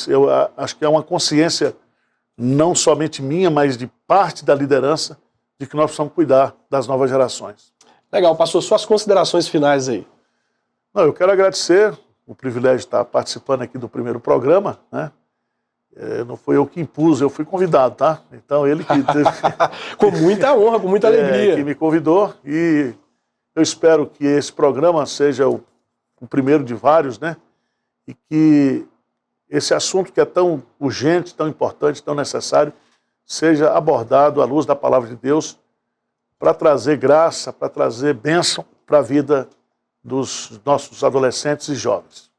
eu acho que é uma consciência não somente minha, mas de parte da liderança, de que nós precisamos cuidar das novas gerações. Legal, pastor, suas considerações finais aí. Não, eu quero agradecer o privilégio de estar participando aqui do primeiro programa, né? Não foi eu que impus, eu fui convidado, tá? Então ele que... Com muita honra, com muita alegria. Que me convidou, e eu espero que esse programa seja o primeiro de vários, né? E que esse assunto que é tão urgente, tão importante, tão necessário, seja abordado à luz da palavra de Deus para trazer graça, para trazer bênção para a vida dos nossos adolescentes e jovens.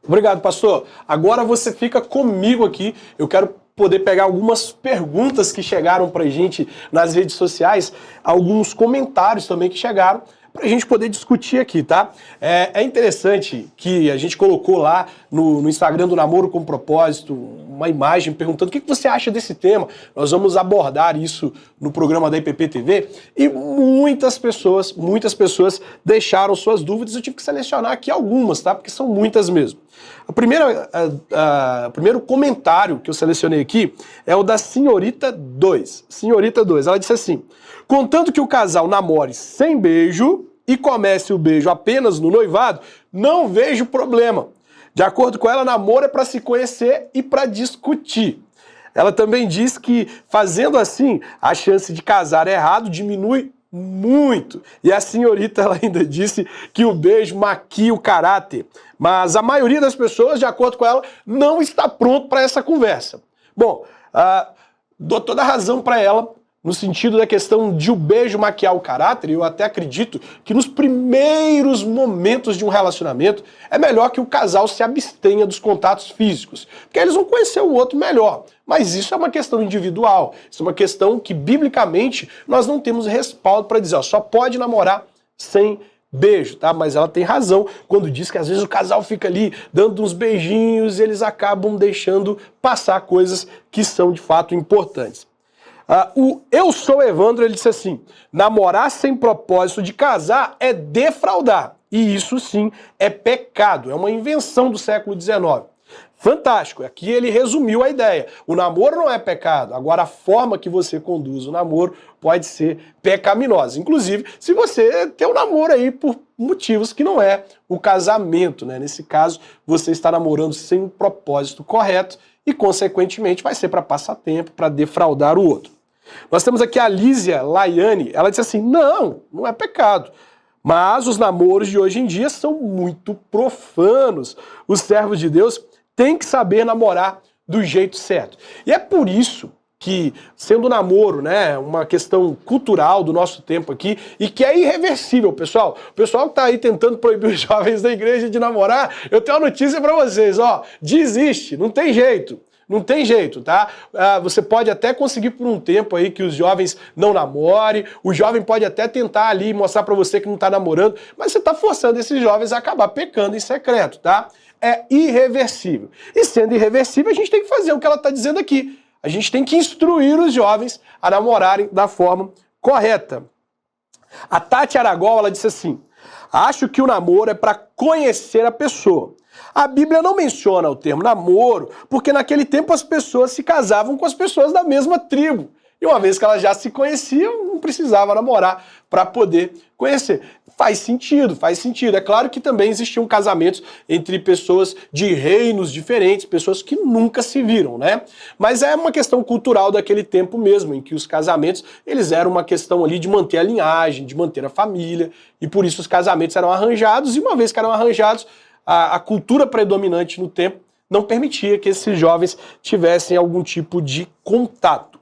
Obrigado, pastor. Agora você fica comigo aqui. Eu quero poder pegar algumas perguntas que chegaram pra gente nas redes sociais, alguns comentários também que chegaram, pra gente poder discutir aqui, tá? É interessante que a gente colocou lá no Instagram do Namoro com Propósito uma imagem perguntando o que você acha desse tema. Nós vamos abordar isso no programa da IPP TV, e muitas pessoas deixaram suas dúvidas. Eu tive que selecionar aqui algumas, tá? Porque são muitas mesmo. O primeiro comentário que eu selecionei aqui é o da Senhorita 2. Senhorita 2, ela disse assim: contanto que o casal namore sem beijo e comece o beijo apenas no noivado, não vejo problema. De acordo com ela, namoro é para se conhecer e para discutir. Ela também diz que, fazendo assim, a chance de casar errado diminui muito. E a senhorita, ela ainda disse que o beijo maquia o caráter. Mas a maioria das pessoas, de acordo com ela, não está pronto para essa conversa. Bom, dou toda a razão para ela no sentido da questão de o beijo maquiar o caráter. Eu até acredito que nos primeiros momentos de um relacionamento é melhor que o casal se abstenha dos contatos físicos, porque eles vão conhecer o outro melhor. Mas isso é uma questão individual, isso é uma questão que biblicamente nós não temos respaldo para dizer, ó, só pode namorar sem beijo, tá? Mas ela tem razão quando diz que às vezes o casal fica ali dando uns beijinhos e eles acabam deixando passar coisas que são de fato importantes. O Eu Sou Evandro, ele disse assim: namorar sem propósito de casar é defraudar. E isso sim é pecado, é uma invenção do século XIX. Fantástico, aqui ele resumiu a ideia. O namoro não é pecado, agora a forma que você conduz o namoro pode ser pecaminosa. Inclusive, se você tem um namoro aí por motivos que não é o casamento, né? Nesse caso, você está namorando sem um propósito correto e, consequentemente, vai ser para passar tempo, para defraudar o outro. Nós temos aqui a Lísia Laiane, ela disse assim: não é pecado, mas os namoros de hoje em dia são muito profanos. Os servos de Deus têm que saber namorar do jeito certo. E é por isso que, sendo o namoro, né, uma questão cultural do nosso tempo aqui, e que é irreversível, pessoal. O pessoal que tá aí tentando proibir os jovens da igreja de namorar, eu tenho uma notícia para vocês, ó, desiste, não tem jeito. Não tem jeito, tá? Você pode até conseguir por um tempo aí que os jovens não namorem, o jovem pode até tentar ali mostrar pra você que não tá namorando, mas você tá forçando esses jovens a acabar pecando em secreto, tá? É irreversível. E sendo irreversível, a gente tem que fazer o que ela tá dizendo aqui. A gente tem que instruir os jovens a namorarem da forma correta. A Tati Aragol, ela disse assim: acho que o namoro é para conhecer a pessoa. A Bíblia não menciona o termo namoro, porque naquele tempo as pessoas se casavam com as pessoas da mesma tribo. E uma vez que elas já se conheciam, não precisava namorar para poder conhecer. Faz sentido, faz sentido. É claro que também existiam casamentos entre pessoas de reinos diferentes, pessoas que nunca se viram, né? Mas é uma questão cultural daquele tempo mesmo, em que os casamentos, eles eram uma questão ali de manter a linhagem, de manter a família, e por isso os casamentos eram arranjados, e uma vez que eram arranjados, a cultura predominante no tempo não permitia que esses jovens tivessem algum tipo de contato.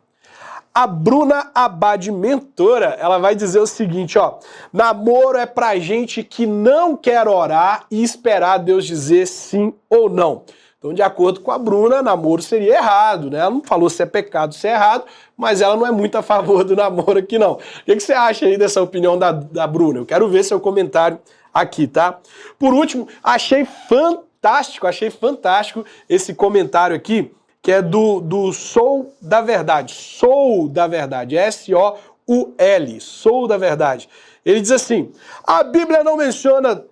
A Bruna Abad, mentora, ela vai dizer o seguinte, ó: namoro é pra gente que não quer orar e esperar Deus dizer sim ou não. Então, de acordo com a Bruna, namoro seria errado, né? Ela não falou se é pecado, se é errado, mas ela não é muito a favor do namoro aqui, não. O que você acha aí dessa opinião da Bruna? Eu quero ver seu comentário aqui, tá? Por último, achei fantástico esse comentário aqui, que é do Sou da Verdade. Sou da Verdade, S-O-U-L, Sou da Verdade. Ele diz assim: a Bíblia não menciona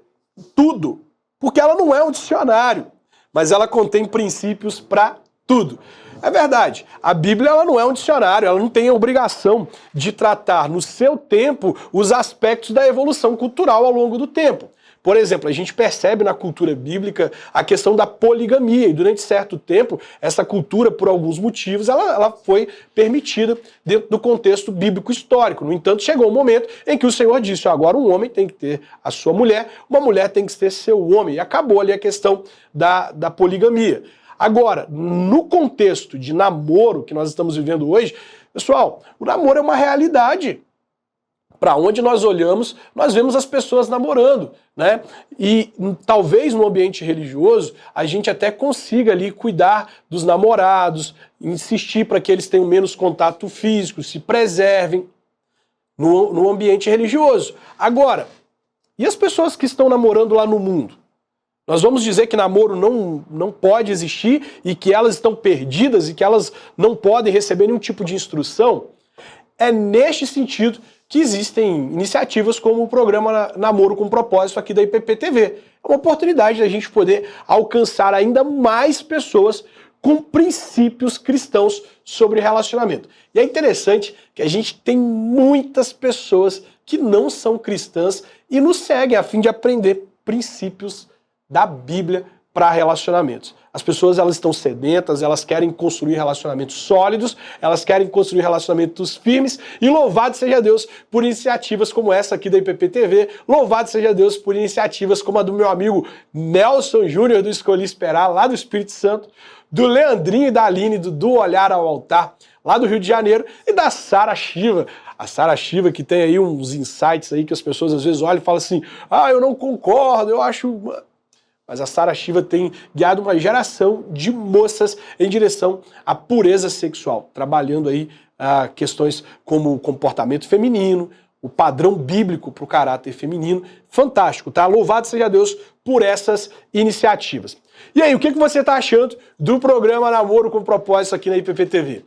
tudo, porque ela não é um dicionário, mas ela contém princípios para tudo. É verdade, a Bíblia ela não é um dicionário, ela não tem a obrigação de tratar no seu tempo os aspectos da evolução cultural ao longo do tempo. Por exemplo, a gente percebe na cultura bíblica a questão da poligamia, e durante certo tempo, essa cultura, por alguns motivos, ela foi permitida dentro do contexto bíblico histórico. No entanto, chegou um momento em que o Senhor disse: agora um homem tem que ter a sua mulher, uma mulher tem que ter seu homem, e acabou ali a questão da poligamia. Agora, no contexto de namoro que nós estamos vivendo hoje, pessoal, o namoro é uma realidade. Para onde nós olhamos, nós vemos as pessoas namorando, né? E talvez no ambiente religioso a gente até consiga ali cuidar dos namorados, insistir para que eles tenham menos contato físico, se preservem no ambiente religioso. Agora, e as pessoas que estão namorando lá no mundo? Nós vamos dizer que namoro não pode existir e que elas estão perdidas e que elas não podem receber nenhum tipo de instrução? É neste sentido que existem iniciativas como o programa Namoro com Propósito aqui da IPP-TV. É uma oportunidade da gente poder alcançar ainda mais pessoas com princípios cristãos sobre relacionamento. E é interessante que a gente tem muitas pessoas que não são cristãs e nos seguem a fim de aprender princípios da Bíblia para relacionamentos. As pessoas elas estão sedentas, elas querem construir relacionamentos sólidos, elas querem construir relacionamentos firmes, e louvado seja Deus por iniciativas como essa aqui da IPP-TV, louvado seja Deus por iniciativas como a do meu amigo Nelson Júnior do Escolhi Esperar, lá do Espírito Santo, do Leandrinho e da Aline do Olhar ao Altar, lá do Rio de Janeiro, e da Sara Shiva. A Sara Shiva que tem aí uns insights aí que as pessoas às vezes olham e falam assim: ah, eu não concordo, eu acho... Mas a Sara Shiva tem guiado uma geração de moças em direção à pureza sexual, trabalhando aí questões como o comportamento feminino, o padrão bíblico para o caráter feminino. Fantástico, tá? Louvado seja Deus por essas iniciativas. E aí, o que você está achando do programa Namoro com Propósito aqui na IPP-TV?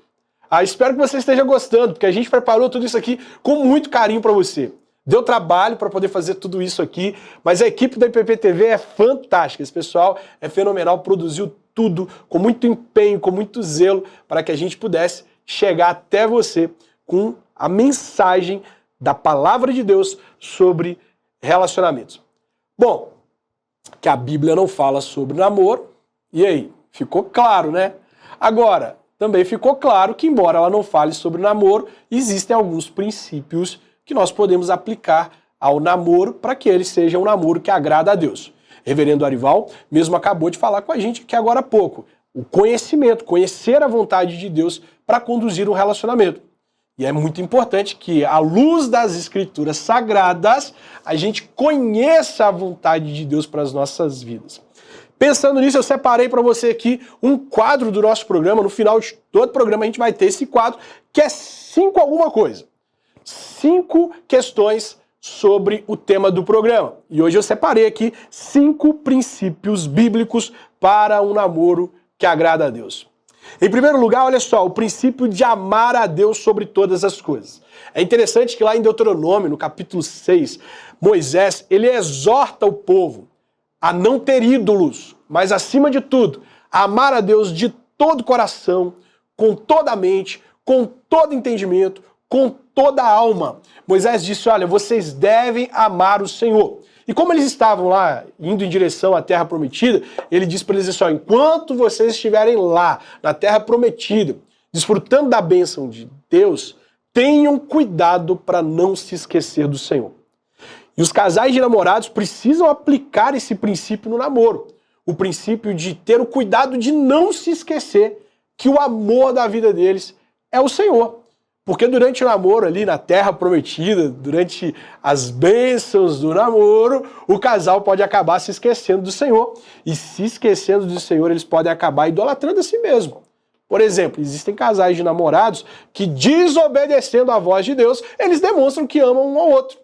Espero que você esteja gostando, porque a gente preparou tudo isso aqui com muito carinho para você. Deu trabalho para poder fazer tudo isso aqui, mas a equipe da IPP-TV é fantástica. Esse pessoal é fenomenal, produziu tudo com muito empenho, com muito zelo, para que a gente pudesse chegar até você com a mensagem da Palavra de Deus sobre relacionamentos. Bom, que a Bíblia não fala sobre namoro, e aí? Ficou claro, né? Agora, também ficou claro que, embora ela não fale sobre namoro, existem alguns princípios que nós podemos aplicar ao namoro para que ele seja um namoro que agrada a Deus. Reverendo Arival mesmo acabou de falar com a gente aqui agora há pouco. O conhecimento, conhecer a vontade de Deus para conduzir um relacionamento. E é muito importante que, à luz das Escrituras Sagradas, a gente conheça a vontade de Deus para as nossas vidas. Pensando nisso, eu separei para você aqui um quadro do nosso programa. No final de todo o programa a gente vai ter esse quadro, que é 5 alguma coisa. 5 questões sobre o tema do programa. E hoje eu separei aqui 5 princípios bíblicos para um namoro que agrada a Deus. Em primeiro lugar, olha só, o princípio de amar a Deus sobre todas as coisas. É interessante que lá em Deuteronômio, no capítulo 6, Moisés, ele exorta o povo a não ter ídolos, mas acima de tudo, a amar a Deus de todo o coração, com toda a mente, com todo entendimento, com toda a alma. Moisés disse, olha, vocês devem amar o Senhor. E como eles estavam lá, indo em direção à Terra Prometida, ele disse para eles assim, ó, enquanto vocês estiverem lá, na Terra Prometida, desfrutando da bênção de Deus, tenham cuidado para não se esquecer do Senhor. E os casais de namorados precisam aplicar esse princípio no namoro. O princípio de ter o cuidado de não se esquecer que o amor da vida deles é o Senhor. Porque durante o namoro ali na Terra Prometida, durante as bênçãos do namoro, o casal pode acabar se esquecendo do Senhor. E se esquecendo do Senhor, eles podem acabar idolatrando a si mesmo. Por exemplo, existem casais de namorados que, desobedecendo à voz de Deus, eles demonstram que amam um ao outro.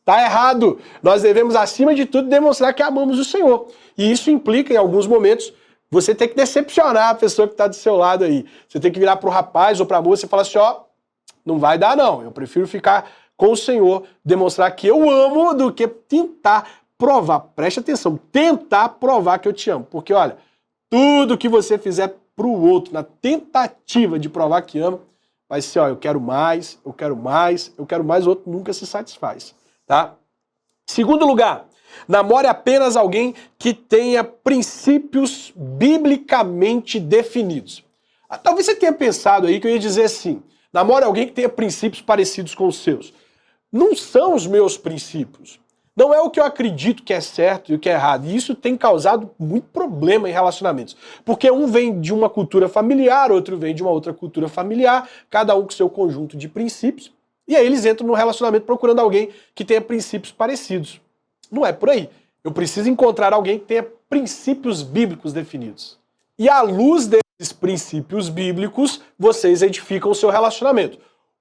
Tá errado. Nós devemos, acima de tudo, demonstrar que amamos o Senhor. E isso implica, em alguns momentos, você tem que decepcionar a pessoa que está do seu lado aí. Você tem que virar para o rapaz ou para a moça e falar assim, ó, não vai dar não. Eu prefiro ficar com o Senhor, demonstrar que eu amo do que tentar provar. Preste atenção, tentar provar que eu te amo. Porque, olha, tudo que você fizer para o outro, na tentativa de provar que ama, vai ser, ó, eu quero mais, eu quero mais, eu quero mais, o outro nunca se satisfaz. Tá? Segundo lugar, namore apenas alguém que tenha princípios biblicamente definidos. Talvez você tenha pensado aí que eu ia dizer assim, namore alguém que tenha princípios parecidos com os seus. Não são os meus princípios. Não é o que eu acredito que é certo e o que é errado. E isso tem causado muito problema em relacionamentos. Porque um vem de uma cultura familiar, outro vem de uma outra cultura familiar, cada um com seu conjunto de princípios. E aí eles entram no relacionamento procurando alguém que tenha princípios parecidos. Não é por aí. Eu preciso encontrar alguém que tenha princípios bíblicos definidos. E à luz desses princípios bíblicos, vocês edificam o seu relacionamento.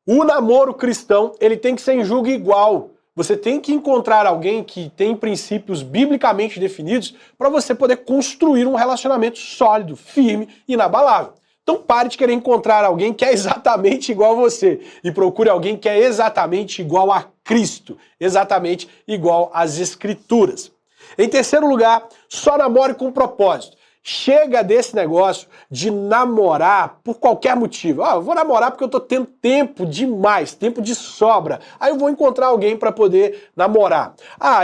O namoro cristão, ele tem que ser em julgo igual. Você tem que encontrar alguém que tem princípios biblicamente definidos para você poder construir um relacionamento sólido, firme e inabalável. Então pare de querer encontrar alguém que é exatamente igual a você e procure alguém que é exatamente igual a Cristo, exatamente igual às Escrituras. Em terceiro lugar, só namore com propósito. Chega desse negócio de namorar por qualquer motivo. Eu vou namorar porque eu tô tendo tempo demais, tempo de sobra. Aí eu vou encontrar alguém para poder namorar.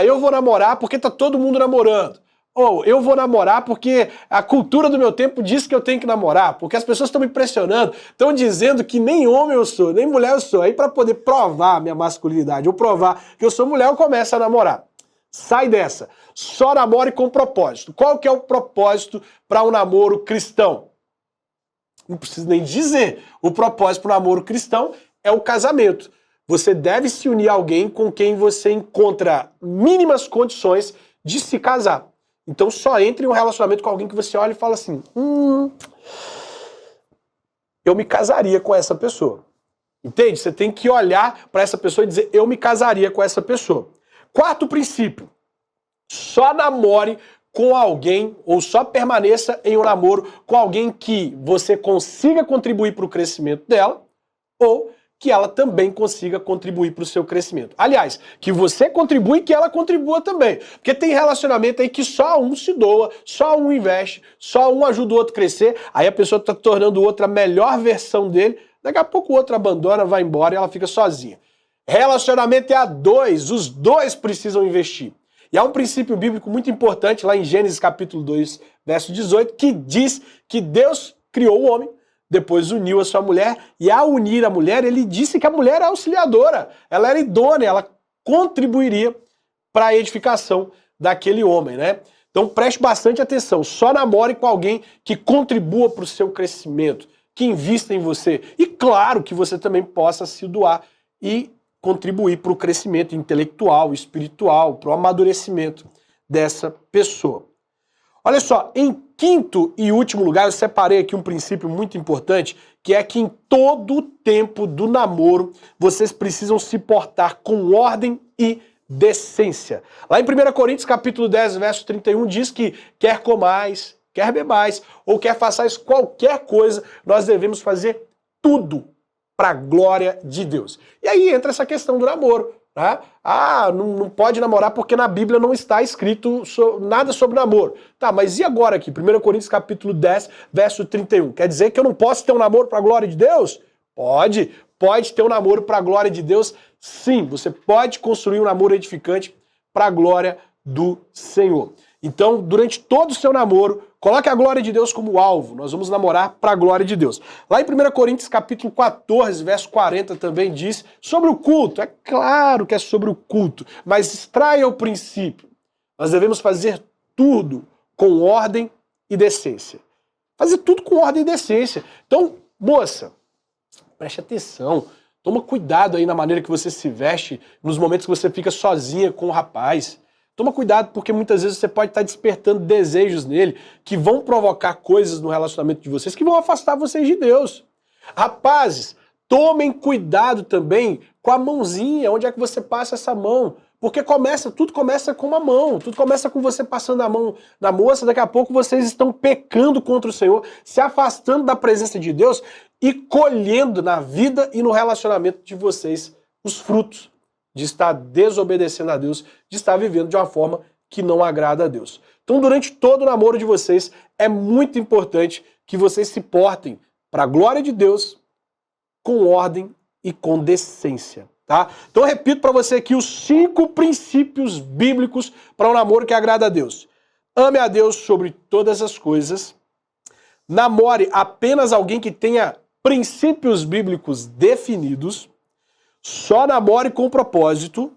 Eu vou namorar porque tá todo mundo namorando. Ou eu vou namorar porque a cultura do meu tempo diz que eu tenho que namorar, porque as pessoas estão me pressionando, estão dizendo que nem homem eu sou, nem mulher eu sou. Aí para poder provar a minha masculinidade, ou provar que eu sou mulher, eu começo a namorar. Sai dessa. Só namore com propósito. Qual que é o propósito para um namoro cristão? Não preciso nem dizer. O propósito para o namoro cristão é o casamento. Você deve se unir a alguém com quem você encontra mínimas condições de se casar. Então só entre em um relacionamento com alguém que você olha e fala assim, eu me casaria com essa pessoa. Entende? Você tem que olhar para essa pessoa e dizer, eu me casaria com essa pessoa. Quarto princípio, só namore com alguém, ou só permaneça em um namoro com alguém que você consiga contribuir para o crescimento dela, ou que ela também consiga contribuir para o seu crescimento. Aliás, que você contribui e que ela contribua também. Porque tem relacionamento aí que só um se doa, só um investe, só um ajuda o outro a crescer, aí a pessoa está tornando o outro a melhor versão dele, daqui a pouco o outro abandona, vai embora e ela fica sozinha. Relacionamento é a dois, os dois precisam investir. E há um princípio bíblico muito importante lá em Gênesis capítulo 2, verso 18, que diz que Deus criou o homem, depois uniu a sua mulher, e ao unir a mulher, ele disse que a mulher era auxiliadora, ela era idônea, ela contribuiria para a edificação daquele homem, né? Então preste bastante atenção, só namore com alguém que contribua para o seu crescimento, que invista em você. E claro que você também possa se doar e contribuir para o crescimento intelectual, espiritual, para o amadurecimento dessa pessoa. Olha só, em quinto e último lugar, eu separei aqui um princípio muito importante, que é que em todo o tempo do namoro, vocês precisam se portar com ordem e decência. Lá em 1 Coríntios, capítulo 10, verso 31, diz que quer comais, quer bebais, ou quer façais qualquer coisa, nós devemos fazer tudo para a glória de Deus. E aí entra essa questão do namoro. Tá? Não pode namorar porque na Bíblia não está escrito nada sobre namoro. Tá, mas e agora aqui? 1 Coríntios capítulo 10, verso 31. Quer dizer que eu não posso ter um namoro para a glória de Deus? Pode ter um namoro para a glória de Deus, sim. Você pode construir um namoro edificante para a glória do Senhor. Então, durante todo o seu namoro, coloque a glória de Deus como alvo. Nós vamos namorar para a glória de Deus. Lá em 1 Coríntios capítulo 14, verso 40 também diz sobre o culto. É claro que é sobre o culto, mas extraia o princípio. Nós devemos fazer tudo com ordem e decência. Fazer tudo com ordem e decência. Então, moça, preste atenção. Toma cuidado aí na maneira que você se veste nos momentos que você fica sozinha com o rapaz. Toma cuidado, porque muitas vezes você pode estar despertando desejos nele que vão provocar coisas no relacionamento de vocês que vão afastar vocês de Deus. Rapazes, tomem cuidado também com a mãozinha, onde é que você passa essa mão. Porque tudo começa com uma mão, tudo começa com você passando a mão na moça, daqui a pouco vocês estão pecando contra o Senhor, se afastando da presença de Deus e colhendo na vida e no relacionamento de vocês os frutos de estar desobedecendo a Deus, de estar vivendo de uma forma que não agrada a Deus. Então, durante todo o namoro de vocês, é muito importante que vocês se portem para a glória de Deus com ordem e com decência, tá? Então, eu repito para você aqui os 5 princípios bíblicos para um namoro que agrada a Deus. Ame a Deus sobre todas as coisas. Namore apenas alguém que tenha princípios bíblicos definidos. Só namore com propósito,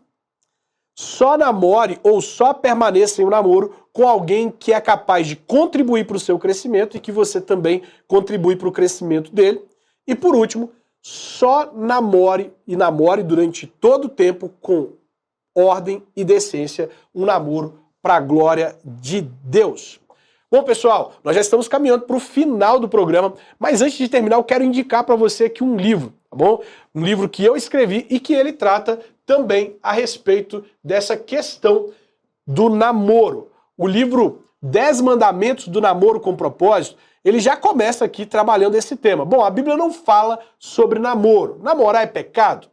só namore ou só permaneça em um namoro com alguém que é capaz de contribuir para o seu crescimento e que você também contribui para o crescimento dele. E por último, só namore e namore durante todo o tempo com ordem e decência, um namoro para a glória de Deus. Bom, pessoal, nós já estamos caminhando para o final do programa, mas antes de terminar eu quero indicar para você aqui um livro, tá bom? Um livro que eu escrevi e que ele trata também a respeito dessa questão do namoro. O livro 10 Mandamentos do Namoro com Propósito, ele já começa aqui trabalhando esse tema. Bom, a Bíblia não fala sobre namoro. Namorar é pecado?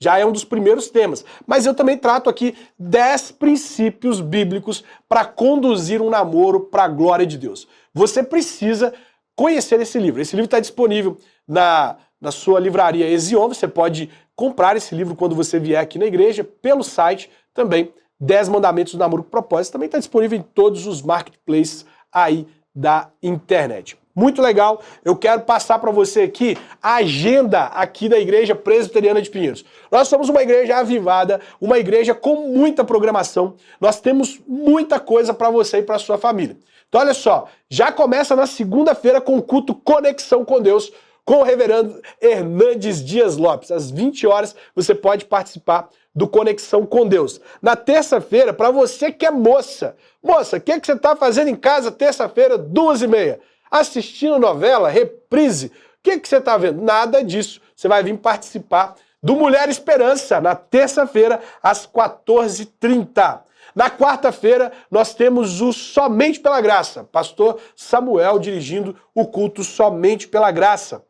Já é um dos primeiros temas. Mas eu também trato aqui 10 princípios bíblicos para conduzir um namoro para a glória de Deus. Você precisa conhecer esse livro. Esse livro está disponível na sua livraria Ezion. Você pode comprar esse livro quando você vier aqui na igreja, pelo site também. 10 Mandamentos do Namoro com Propósito. Também está disponível em todos os marketplaces aí da internet. Muito legal. Eu quero passar para você aqui a agenda aqui da Igreja Presbiteriana de Pinheiros. Nós somos uma igreja avivada, uma igreja com muita programação. Nós temos muita coisa para você e para sua família. Então olha só, já começa na segunda-feira com o culto Conexão com Deus, com o reverendo Hernandes Dias Lopes. Às 20 horas você pode participar do Conexão com Deus. Na terça-feira, para você que é moça, o que você está fazendo em casa terça-feira, 2h30? Assistindo novela, reprise, o que você está vendo? Nada disso. Você vai vir participar do Mulher Esperança, na terça-feira, às 14h30. Na quarta-feira, nós temos o Somente pela Graça. Pastor Samuel dirigindo o culto Somente pela Graça.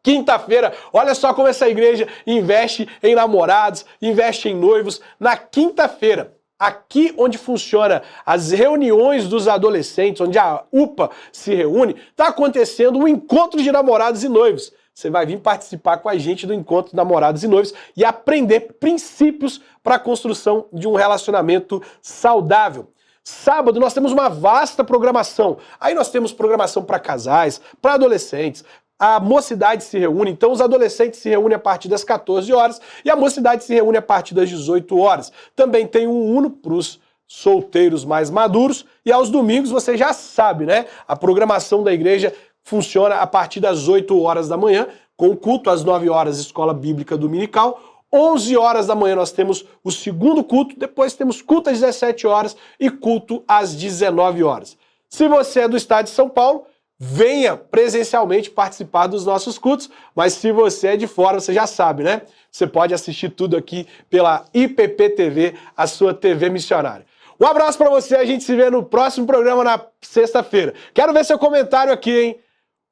Quinta-feira, olha só como essa igreja investe em namorados, investe em noivos. Na quinta-feira, aqui onde funciona as reuniões dos adolescentes, onde a UPA se reúne, está acontecendo um encontro de namorados e noivos. Você vai vir participar com a gente do encontro de namorados e noivos e aprender princípios para a construção de um relacionamento saudável. Sábado nós temos uma vasta programação. Aí nós temos programação para casais, para adolescentes. A mocidade se reúne, então os adolescentes se reúnem a partir das 14 horas e a mocidade se reúne a partir das 18 horas. Também tem um Uno para os solteiros mais maduros e aos domingos você já sabe, né? A programação da igreja funciona a partir das 8 horas da manhã, com o culto às 9 horas, escola bíblica dominical, 11 horas da manhã nós temos o segundo culto, depois temos culto às 17 horas e culto às 19 horas. Se você é do estado de São Paulo, venha presencialmente participar dos nossos cultos, mas se você é de fora, você já sabe, né? Você pode assistir tudo aqui pela IPP-TV, a sua TV missionária. Um abraço pra você, a gente se vê no próximo programa na sexta-feira. Quero ver seu comentário aqui, hein?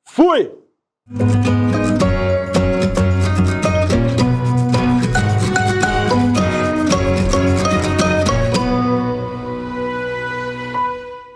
Fui!